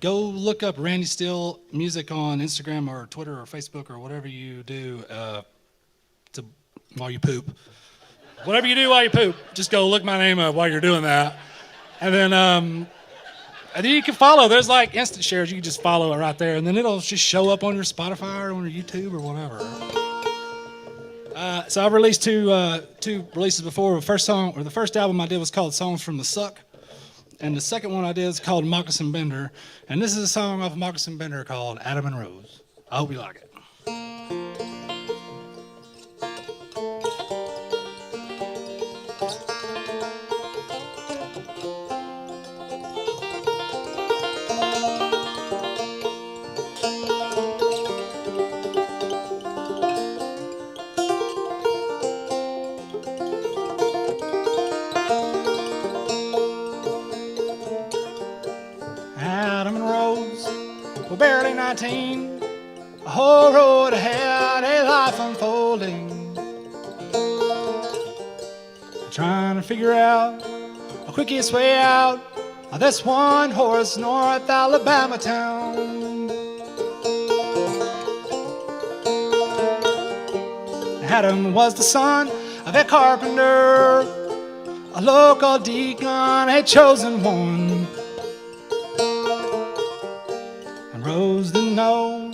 go look up Randy Steele music on Instagram or Twitter or Facebook or whatever you do while you poop. Whatever you do while you poop, just go look my name up while you're doing that. And then you can follow. There's like instant shares. You can just follow it right there, and then it'll just show up on your Spotify or on your YouTube or whatever. So I've released two releases before. The first album I did was called Songs from the Suck, and the second one I did is called Moccasin Bender, and this is a song off of Moccasin Bender called Adam and Rose. I hope you like it. Barely 19, a whole road ahead, a life unfolding. Trying to figure out the quickest way out of this one horse North Alabama town. Adam was the son of a carpenter, a local deacon, a chosen one. Rose didn't know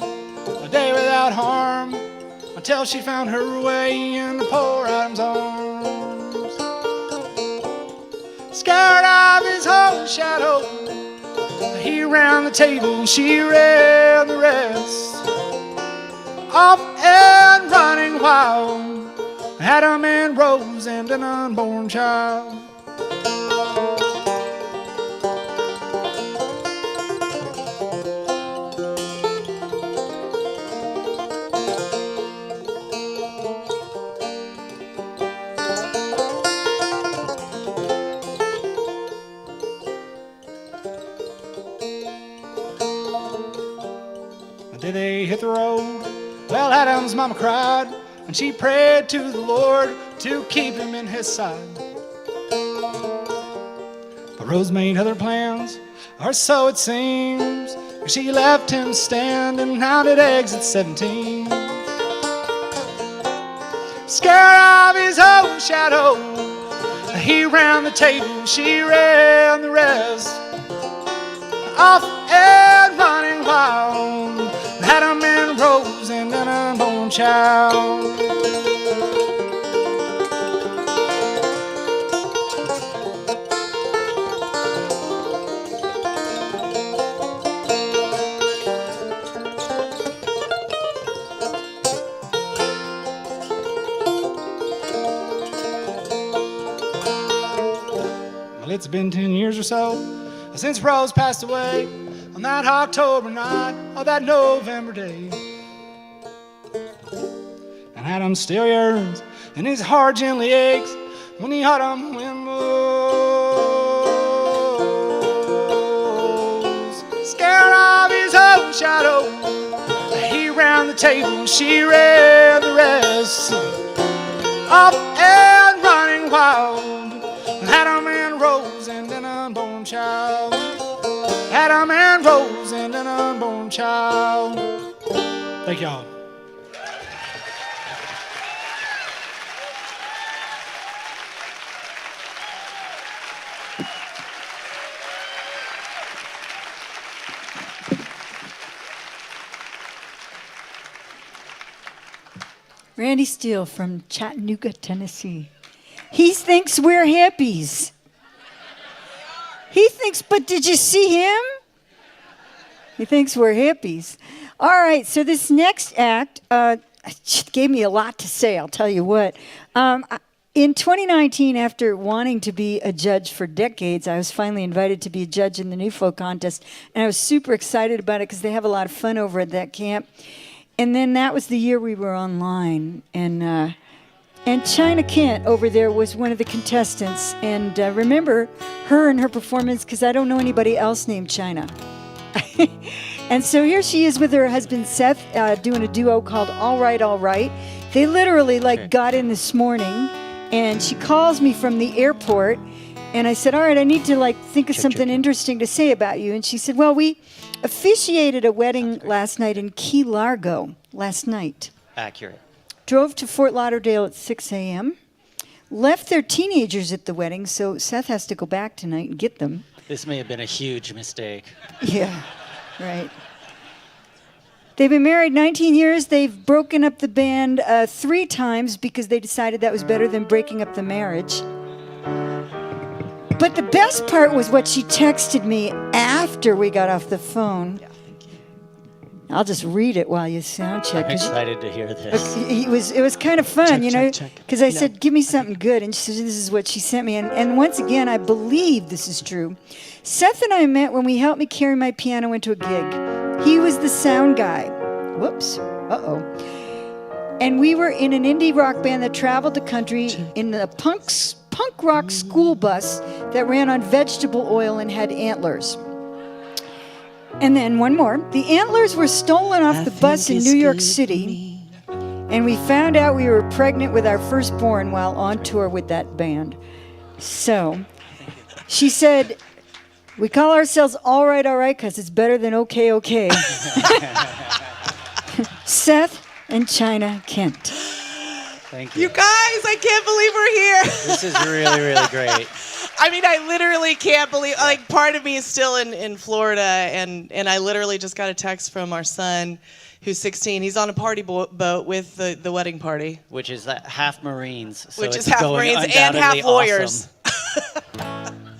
a day without harm until she found her way into poor Adam's arms. Scared of his own shadow, he ran the table, she ran the rest. Off and running wild, Adam and Rose and an unborn child. times Mama cried, and she prayed to the Lord to keep him in his side. But Rose made other plans, or so it seems. She left him standing out at exit 17. Scared of his own shadow, he ran the table, she ran the rest. Off and running wild, had a man Rose and an unborn child. Well, it's been 10 years or so since Rose passed away on that October night or that November day. And Adam still yearns and his heart gently aches when the autumn wind blows. Scared of his own shadow, he ran the table, she ran the rest. Off and running wild, Adam and Rose and an unborn child. Adam and Rose and an unborn child. Thank y'all. Randy Steele from Chattanooga, Tennessee. He thinks we're hippies. He thinks, but did you see him? He thinks we're hippies. All right, so this next act gave me a lot to say, I'll tell you what. In 2019, after wanting to be a judge for decades, I was finally invited to be a judge in the New Folk Contest, and I was super excited about it because they have a lot of fun over at that camp. And then that was the year we were online, and China Kent over there was one of the contestants. And remember her and her performance, because I don't know anybody else named China. And so here she is with her husband Seth doing a duo called All Right, All Right. They literally got in this morning, and she calls me from the airport, and I said, all right, I need to think of something interesting to say about you. And she said, well, we officiated a wedding last night in Key Largo last night. Accurate. Drove to Fort Lauderdale at 6 a.m. Left their teenagers at the wedding, so Seth has to go back tonight and get them. This may have been a huge mistake. Yeah, right. They've been married 19 years. They've broken up the band 3 times because they decided that was better than breaking up the marriage. But the best part was what she texted me after we got off the phone. I'll just read it while you sound check. I'm excited to hear this. It was kind of fun, because I said, give me something good. And she said, this is what she sent me. And once again, I believe this is true. Seth and I met when we helped me carry my piano into a gig. He was the sound guy. Whoops. Uh-oh. And we were in an indie rock band that traveled the country in a punk rock school bus that ran on vegetable oil and had antlers. And then one more. The antlers were stolen off the bus in New York City, and we found out we were pregnant with our firstborn while on tour with that band. So she said, we call ourselves All Right, because it's better than Okay, Okay. Seth and China Kent. Thank you. You guys, I can't believe we're here. This is really, really great. I mean, I literally can't believe, part of me is still in Florida, and I literally just got a text from our son, who's 16. He's on a party boat with the wedding party. Which is half Marines. So Which it's is half going Marines and half undoubtedly lawyers. Awesome.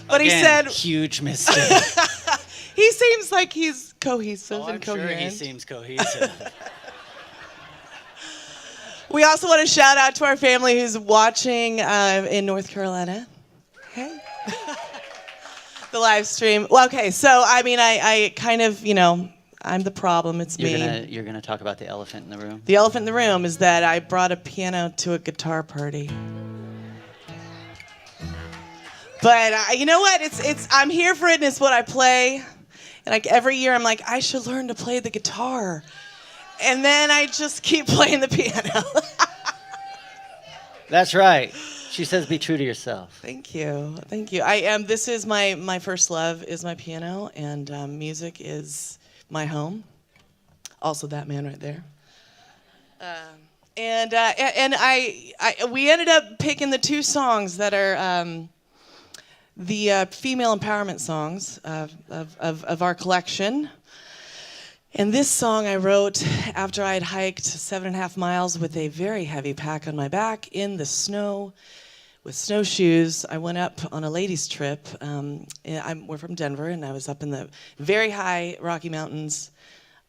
But Again, he said... huge mistake. He seems like he's cohesive and I'm sure coherent. he seems cohesive. We also want to shout out to our family who's watching in North Carolina. Hey. The live stream. Well, okay, so I kind of, I'm the problem. It's me. You're gonna talk about the elephant in the room. The elephant in the room is that I brought a piano to a guitar party. But you know what? It's I'm here for it, and it's what I play. And every year I'm like, I should learn to play the guitar. And then I just keep playing the piano. That's right. She says be true to yourself. Thank you. Thank you. I am. This is my first love is my piano, and music is my home. Also, that man right there. And we ended up picking the two songs that are the female empowerment songs of our collection. And this song I wrote after I had hiked 7.5 miles with a very heavy pack on my back in the snow with snowshoes. I went up on a ladies' trip. We're from Denver, and I was up in the very high Rocky Mountains.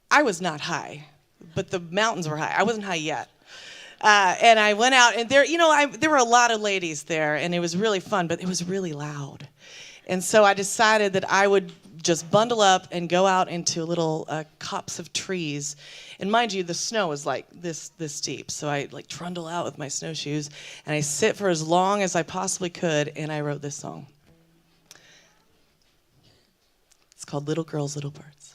I was not high, but the mountains were high. I wasn't high yet. And I went out, and there were a lot of ladies there, and it was really fun, but it was really loud. And so I decided that I would just bundle up and go out into little copse of trees. And mind you, the snow was like this deep. So I like trundle out with my snowshoes, and I sit for as long as I possibly could, and I wrote this song. It's called Little Girls, Little Birds.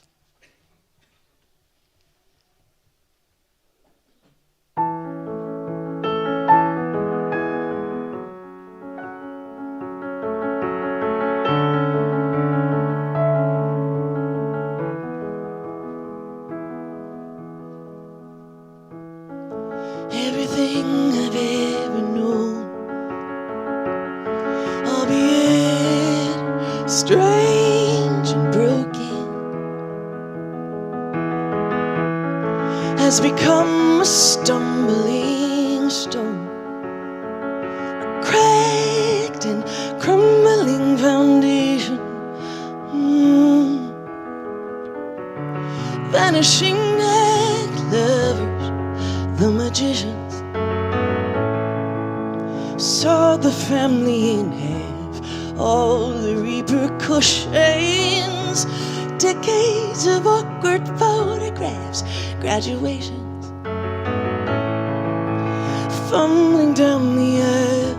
Everything I've ever known, albeit strange and broken, has become a stumbling stone, a cracked and crumbling foundation, vanishing like lovers, the magicians saw the family in half, all the repercussions, decades of awkward photographs, graduations, fumbling down the aisle.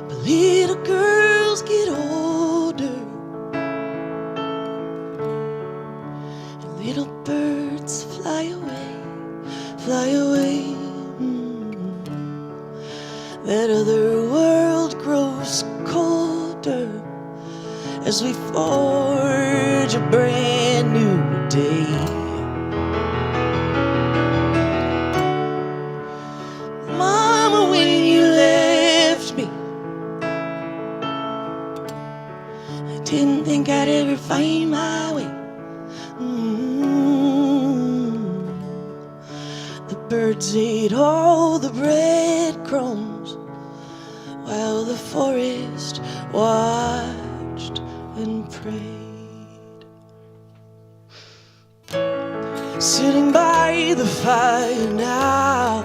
But little girls get older, and little birds fly away, fly away. That other world grows colder as we forge a brand new day. Mama, when you left me, I didn't think I'd ever find my way. The birds ate all the breadcrumbs while the forest watched and prayed. Sitting by the fire now,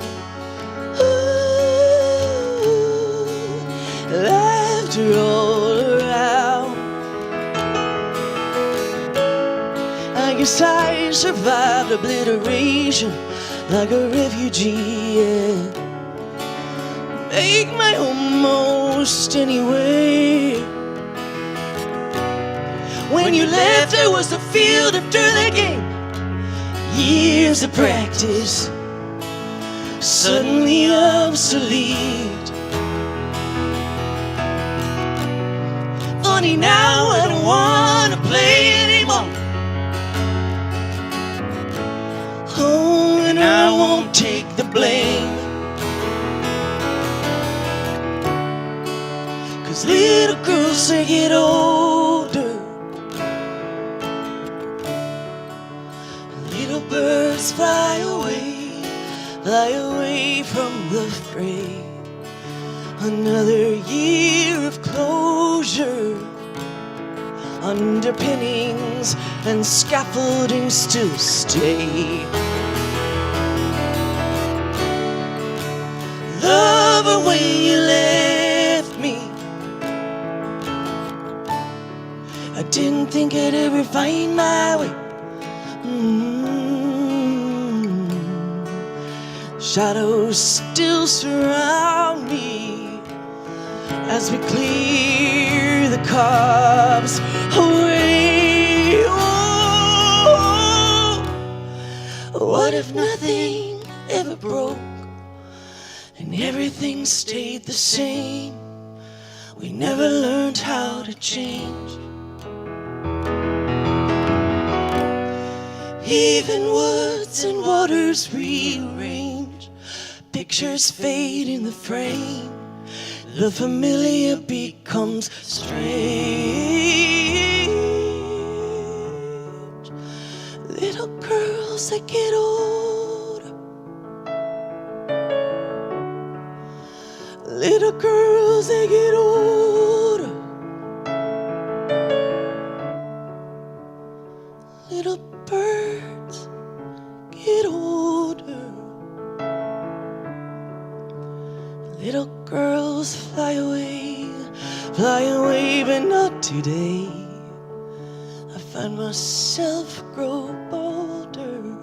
laughter all around. I guess I survived obliteration like a refugee, yeah. Make my home most anywhere. When you left, there was a field of dirt again. Years of practice, suddenly obsolete. Funny now, I don't wanna play anymore. Oh, and I won't take the blame. 'Cause little girls, they get older, little birds fly away from the fray. Another year of closure, underpinnings and scaffolding still stay. Lover, when you left me, I didn't think I'd ever find my way. Shadows still surround me as we clear the cobs away. Oh, What if nothing ever broke and everything stayed the same? We never learned how to change. Even woods and waters rearrange, pictures fade in the frame, the familiar becomes strange. Little girls that get older, little girls that get older, little birds get older, little girls fly away, but not today. I find myself grow bolder,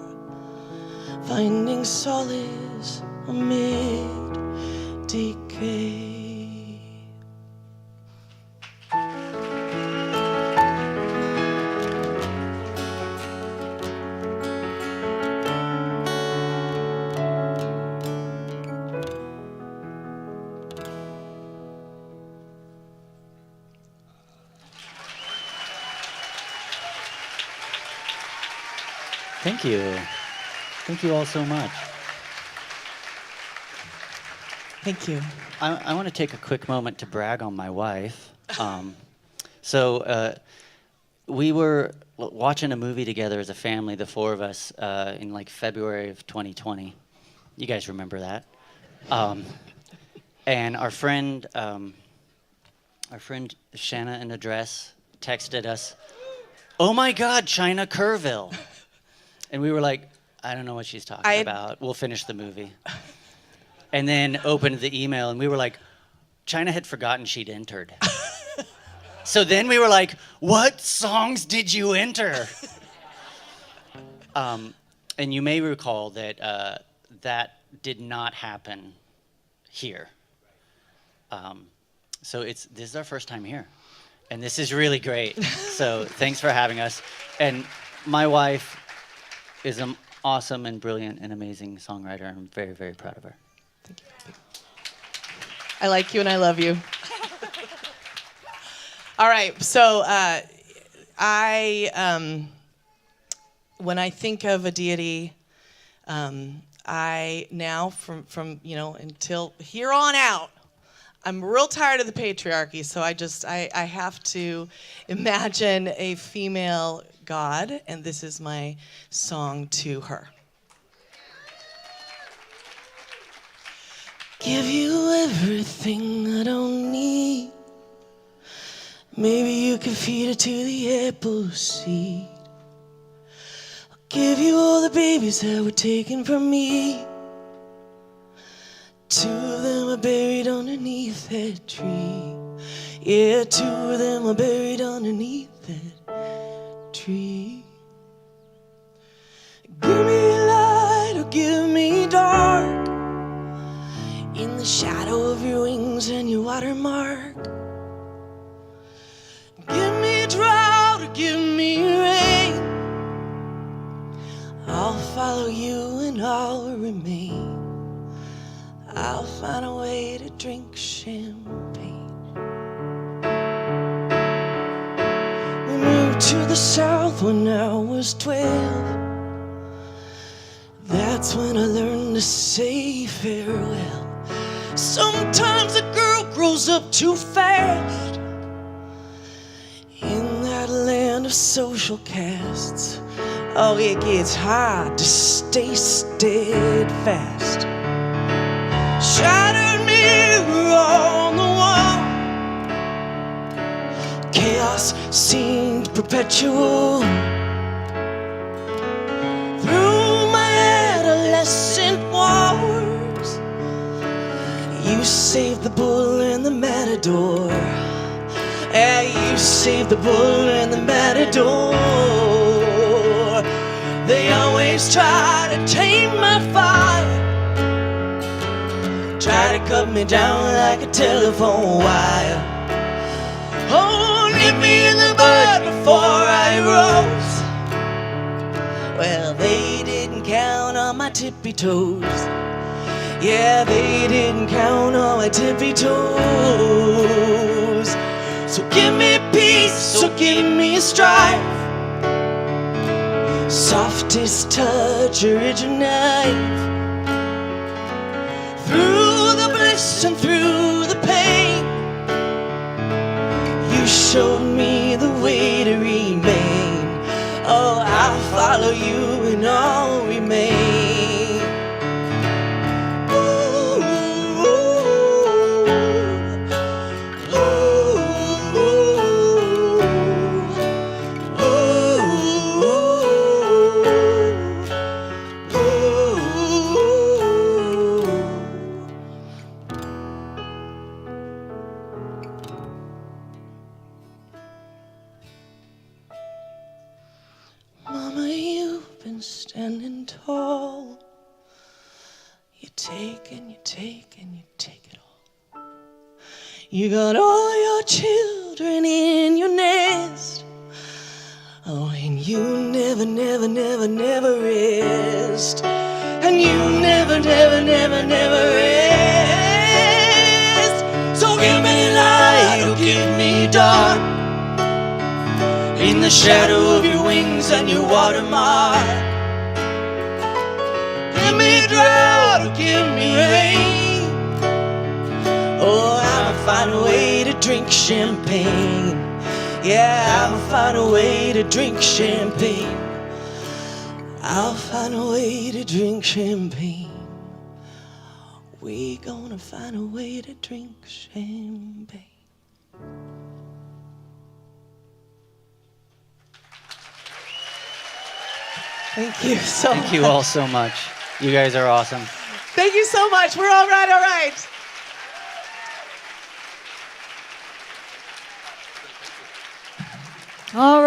finding solace amid decay. Thank you. Thank you all so much. Thank you. I want to take a quick moment to brag on my wife. We were watching a movie together as a family, the four of us, in like February of 2020. You guys remember that? And our friend Shanna in a dress texted us, "Oh my God, China Kerrville." And we were like, I don't know what she's talking about. We'll finish the movie. And then opened the email, and we were like, China had forgotten she'd entered. So then we were like, what songs did you enter? And you may recall that that did not happen here. So this is our first time here. And this is really great. So thanks for having us. And my wife is an awesome and brilliant and amazing songwriter. I'm very, very proud of her. Thank you. I like you and I love you. All right, so when I think of a deity, I now from until here on out, I'm real tired of the patriarchy. So I have to imagine a female God, and this is my song to her. Give you everything I don't need. Maybe you can feed it to the apple seed. I'll give you all the babies that were taken from me. 2 of them are buried underneath that tree. Yeah, 2 of them are buried underneath that tree. Give me light or give me dark, in the shadow of your wings and your watermark. Give me drought or give me rain, I'll follow you and I'll remain. I'll find a way to drink champagne. We moved to the south when I was 12. That's when I learned to say farewell. Sometimes a girl grows up too fast in that land of social castes. Oh, it gets hard to stay steadfast. Shattered mirror on the wall, chaos seemed perpetual. Through my adolescent wars, you saved the bull and the matador. Yeah, you saved the bull and the matador. They always try to tame my fire, try to cut me down like a telephone wire. Oh, nip me in the bud before I rose. Well, they didn't count on my tippy toes. Yeah, they didn't count on my tippy toes. So give me peace, so give me strife. Softest touch, originate. Through the bliss and through the pain, you showed me the way to remain. Oh, I'll follow you and I'll remain. Ooh, ooh, ooh, Mama, you've been standing tall. You take and you take and you take it all. You got all your children in your nest. Oh, and you never, never, never, never rest. And you never, never, never, never rest. So give me light or give me dark. In the shadow of your wings and your watermark. Give me drought or give me rain. Oh, I'll find a way to drink champagne. Yeah, I'll find a way to drink champagne. I'll find a way to drink champagne. We gonna find a way to drink champagne. Thank you so much. Thank you all so much. You guys are awesome. Thank you so much. We're all right, all right. All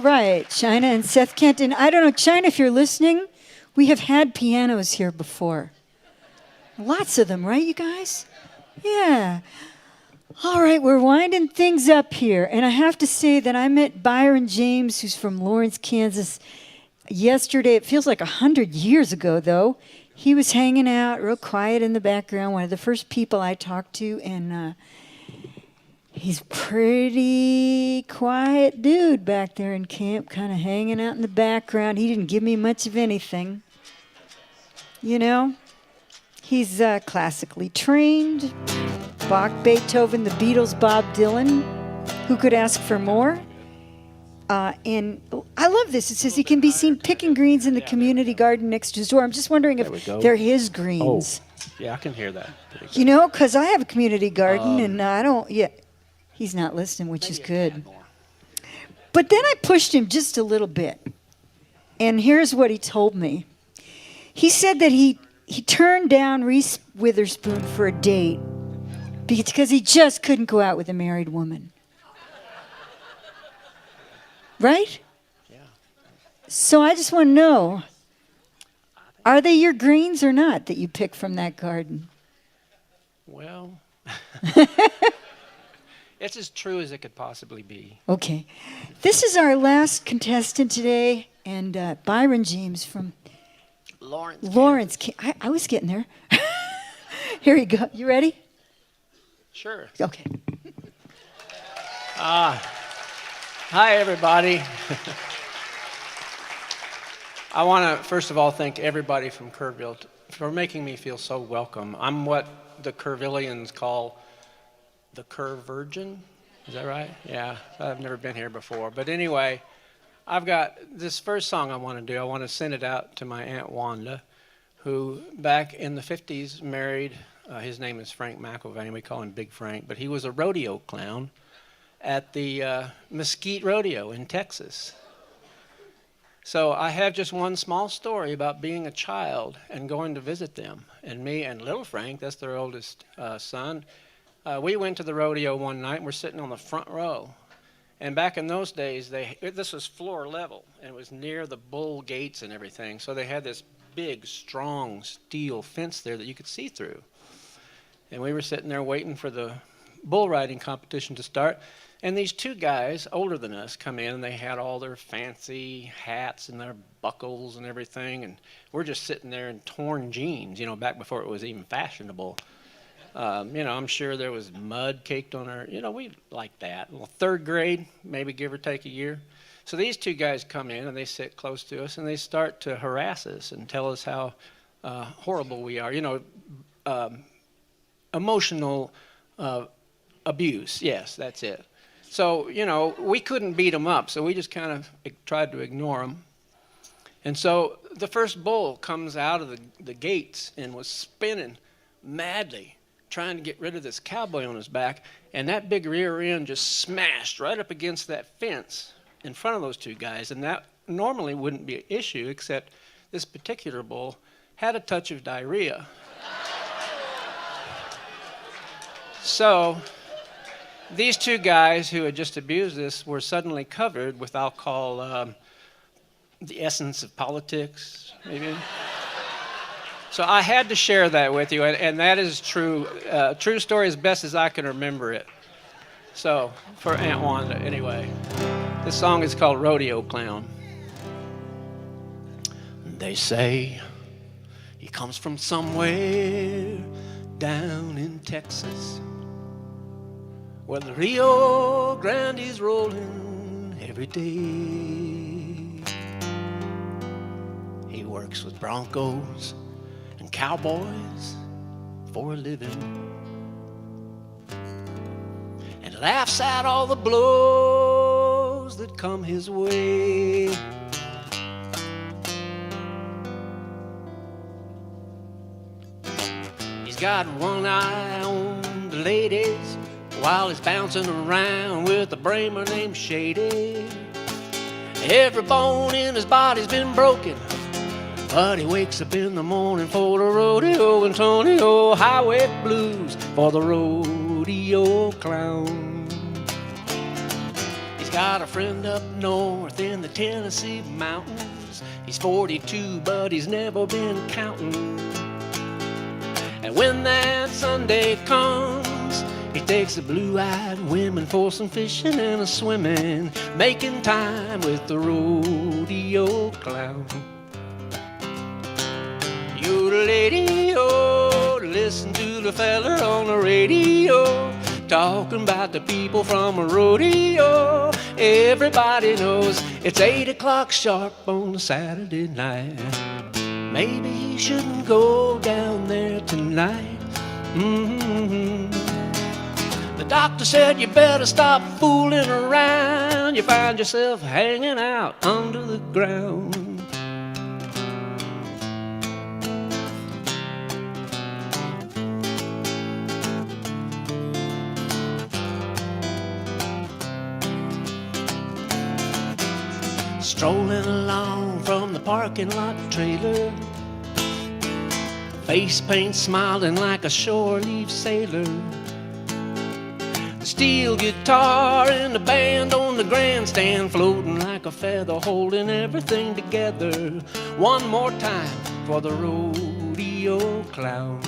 right. China and Seth Kenton. I don't know, China, if you're listening, we have had pianos here before. Lots of them, right, you guys? Yeah. All right, we're winding things up here. And I have to say that I met Byron James, who's from Lawrence, Kansas, yesterday. It feels like 100 years ago, though. He was hanging out real quiet in the background, one of the first people I talked to, and he's pretty quiet dude back there in camp, kind of hanging out in the background. He didn't give me much of anything. You know, he's classically trained. Bach, Beethoven, the Beatles, Bob Dylan. Who could ask for more? And I love this. It says he can be seen picking greens in the community garden next to his door. I'm just wondering if they're his greens. Oh, yeah, I can hear that. You know, because I have a community garden, and I don't, he's not listening, which is good. But then I pushed him just a little bit. And here's what he told me. He said that he turned down Reese Witherspoon for a date because he just couldn't go out with a married woman. Right? Yeah. So I just want to know, are they your greens or not that you pick from that garden? Well, it's as true as it could possibly be. Okay. This is our last contestant today, and Byron James from Lawrence. I was getting there. Here you go. You ready? Sure. Okay. Hi, everybody. I want to, first of all, thank everybody from Kerrville for making me feel so welcome. I'm what the Kerrvillians call the Kerr Virgin. Is that right? Yeah, I've never been here before. But anyway, I've got this first song I want to do. I want to send it out to my Aunt Wanda, who back in the 50s married, his name is Frank McIlvaine. We call him Big Frank, but he was a rodeo clown at the Mesquite Rodeo in Texas. So I have just one small story about being a child and going to visit them. And me and little Frank, that's their oldest son, we went to the rodeo one night and we're sitting on the front row. And back in those days, this was floor level and it was near the bull gates and everything. So they had this big, strong steel fence there that you could see through. And we were sitting there waiting for the bull riding competition to start. And these two guys, older than us, come in, and they had all their fancy hats and their buckles and everything. And we're just sitting there in torn jeans, back before it was even fashionable. I'm sure there was mud caked on our, we like that. Well, 3rd grade, maybe give or take a year. So these two guys come in, and they sit close to us, and they start to harass us and tell us how horrible we are. Emotional abuse. Yes, that's it. So, we couldn't beat them up, so we just kind of tried to ignore them. And so the first bull comes out of the gates and was spinning madly, trying to get rid of this cowboy on his back, and that big rear end just smashed right up against that fence in front of those two guys. And that normally wouldn't be an issue, except this particular bull had a touch of diarrhea. So these two guys who had just abused us were suddenly covered with, I'll call, the essence of politics, maybe. So I had to share that with you, and that is true. True story as best as I can remember it. So, for Aunt Wanda, anyway. This song is called Rodeo Clown. They say he comes from somewhere down in Texas, where the Rio Grande is rolling every day. He works with broncos and cowboys for a living, and laughs at all the blows that come his way. He's got one eye on the ladies while he's bouncing around with a bramer named Shady. Every bone in his body's been broken, but he wakes up in the morning for the rodeo. Antonio, highway blues for the rodeo clown. He's got a friend up north in the Tennessee mountains. He's 42, but he's never been counting. And when that Sunday comes, he takes the blue-eyed women for some fishing and a swimming, making time with the rodeo clown. Yo-da-lady-o, listen to the fella on the radio, talking about the people from a rodeo. Everybody knows it's 8 o'clock sharp on a Saturday night. Maybe you shouldn't go down there tonight. Mm-hmm. The doctor said you better stop fooling around. You find yourself hanging out under the ground. Strolling along from the parking lot trailer, face paint smiling like a shore leave sailor. The steel guitar and the band on the grandstand, floating like a feather, holding everything together. One more time for the rodeo clown.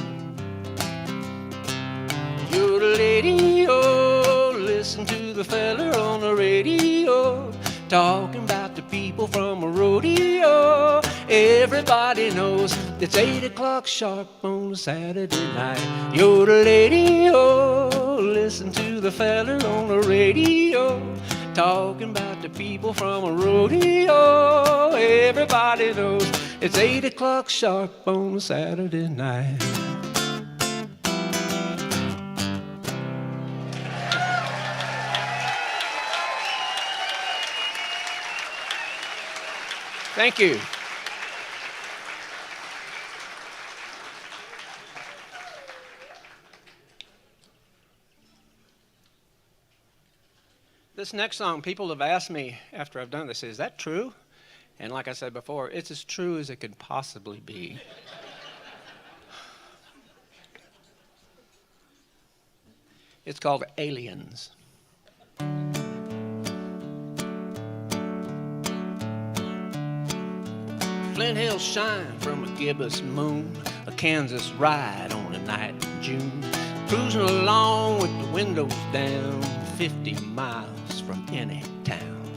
You're the lady-o, listen to the fella on the radio, talking about the people from a rodeo. Everybody knows it's 8 o'clock sharp on a Saturday night. You're the lady-o, listen to the fella on the radio, talking about the people from a rodeo. Everybody knows it's 8 o'clock sharp on a Saturday night. Thank you. This next song, people have asked me after I've done this, is that true? And like I said before, it's as true as it could possibly be. It's called Aliens. Flint Hills shine from a gibbous moon, a Kansas ride on a night in June. cruising along with the windows down, 50 miles from any town.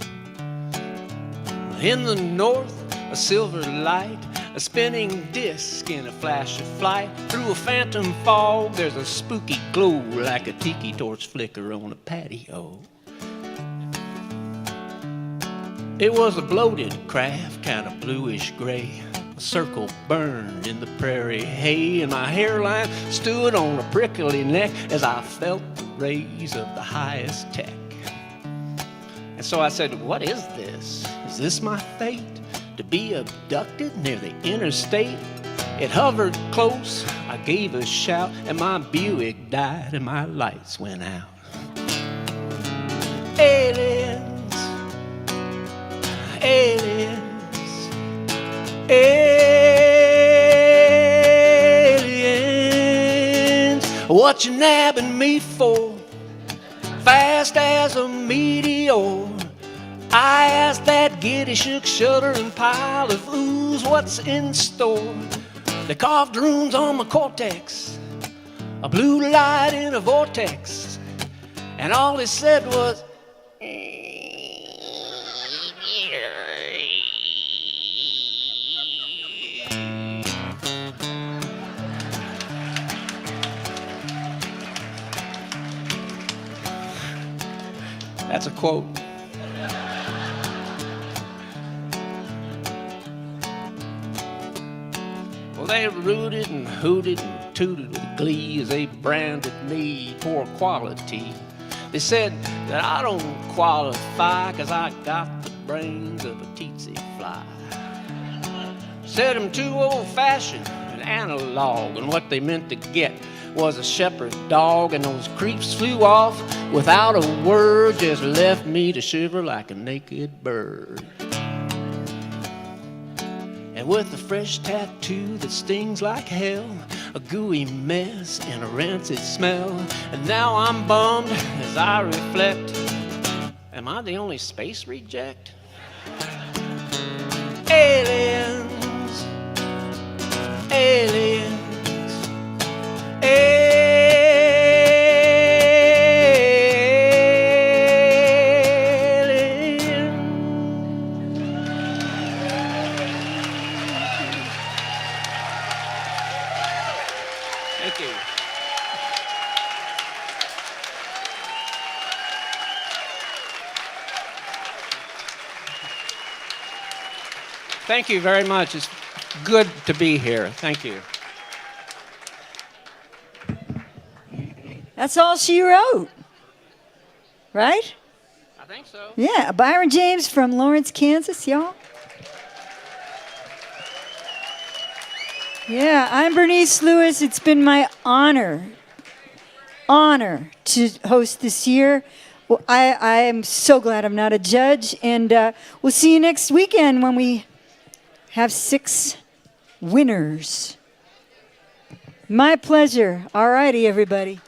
In the north, a silver light, a spinning disc in a flash of flight. Through a phantom fog, there's a spooky glow like a tiki torch flicker on a patio. It was a bloated craft, kind of bluish gray. A circle burned in the prairie hay, and my hairline stood on a prickly neck as I felt the rays of the highest tech. And so I said, what is this? Is this my fate? To be abducted near the interstate? It hovered close, I gave a shout, and my Buick died and my lights went out. Aliens, aliens, aliens, what you nabbing me for? Fast as a meteor, I asked that giddy, shook, shuddering pile of ooze, what's in store? They carved runes on my cortex, a blue light in a vortex, and all they said was, that's a quote. Well, they rooted and hooted and tooted with glee as they branded me poor quality. They said that I don't qualify 'cause I got the brains of a tsetse fly. Said I'm too old-fashioned and analog, and what they meant to get was a shepherd dog, and those creeps flew off without a word, just left me to shiver like a naked bird. And with a fresh tattoo that stings like hell, a gooey mess and a rancid smell, and now I'm bummed as I reflect, am I the only space reject? Aliens, aliens, aliens. Thank you. Thank you very much. It's good to be here. Thank you. That's all she wrote, right? I think so. Yeah, Byron James from Lawrence, Kansas, y'all. Yeah, I'm Bernice Lewis. It's been my honor to host this year. Well, I am so glad I'm not a judge, and we'll see you next weekend when we have 6 winners. My pleasure. All righty, everybody.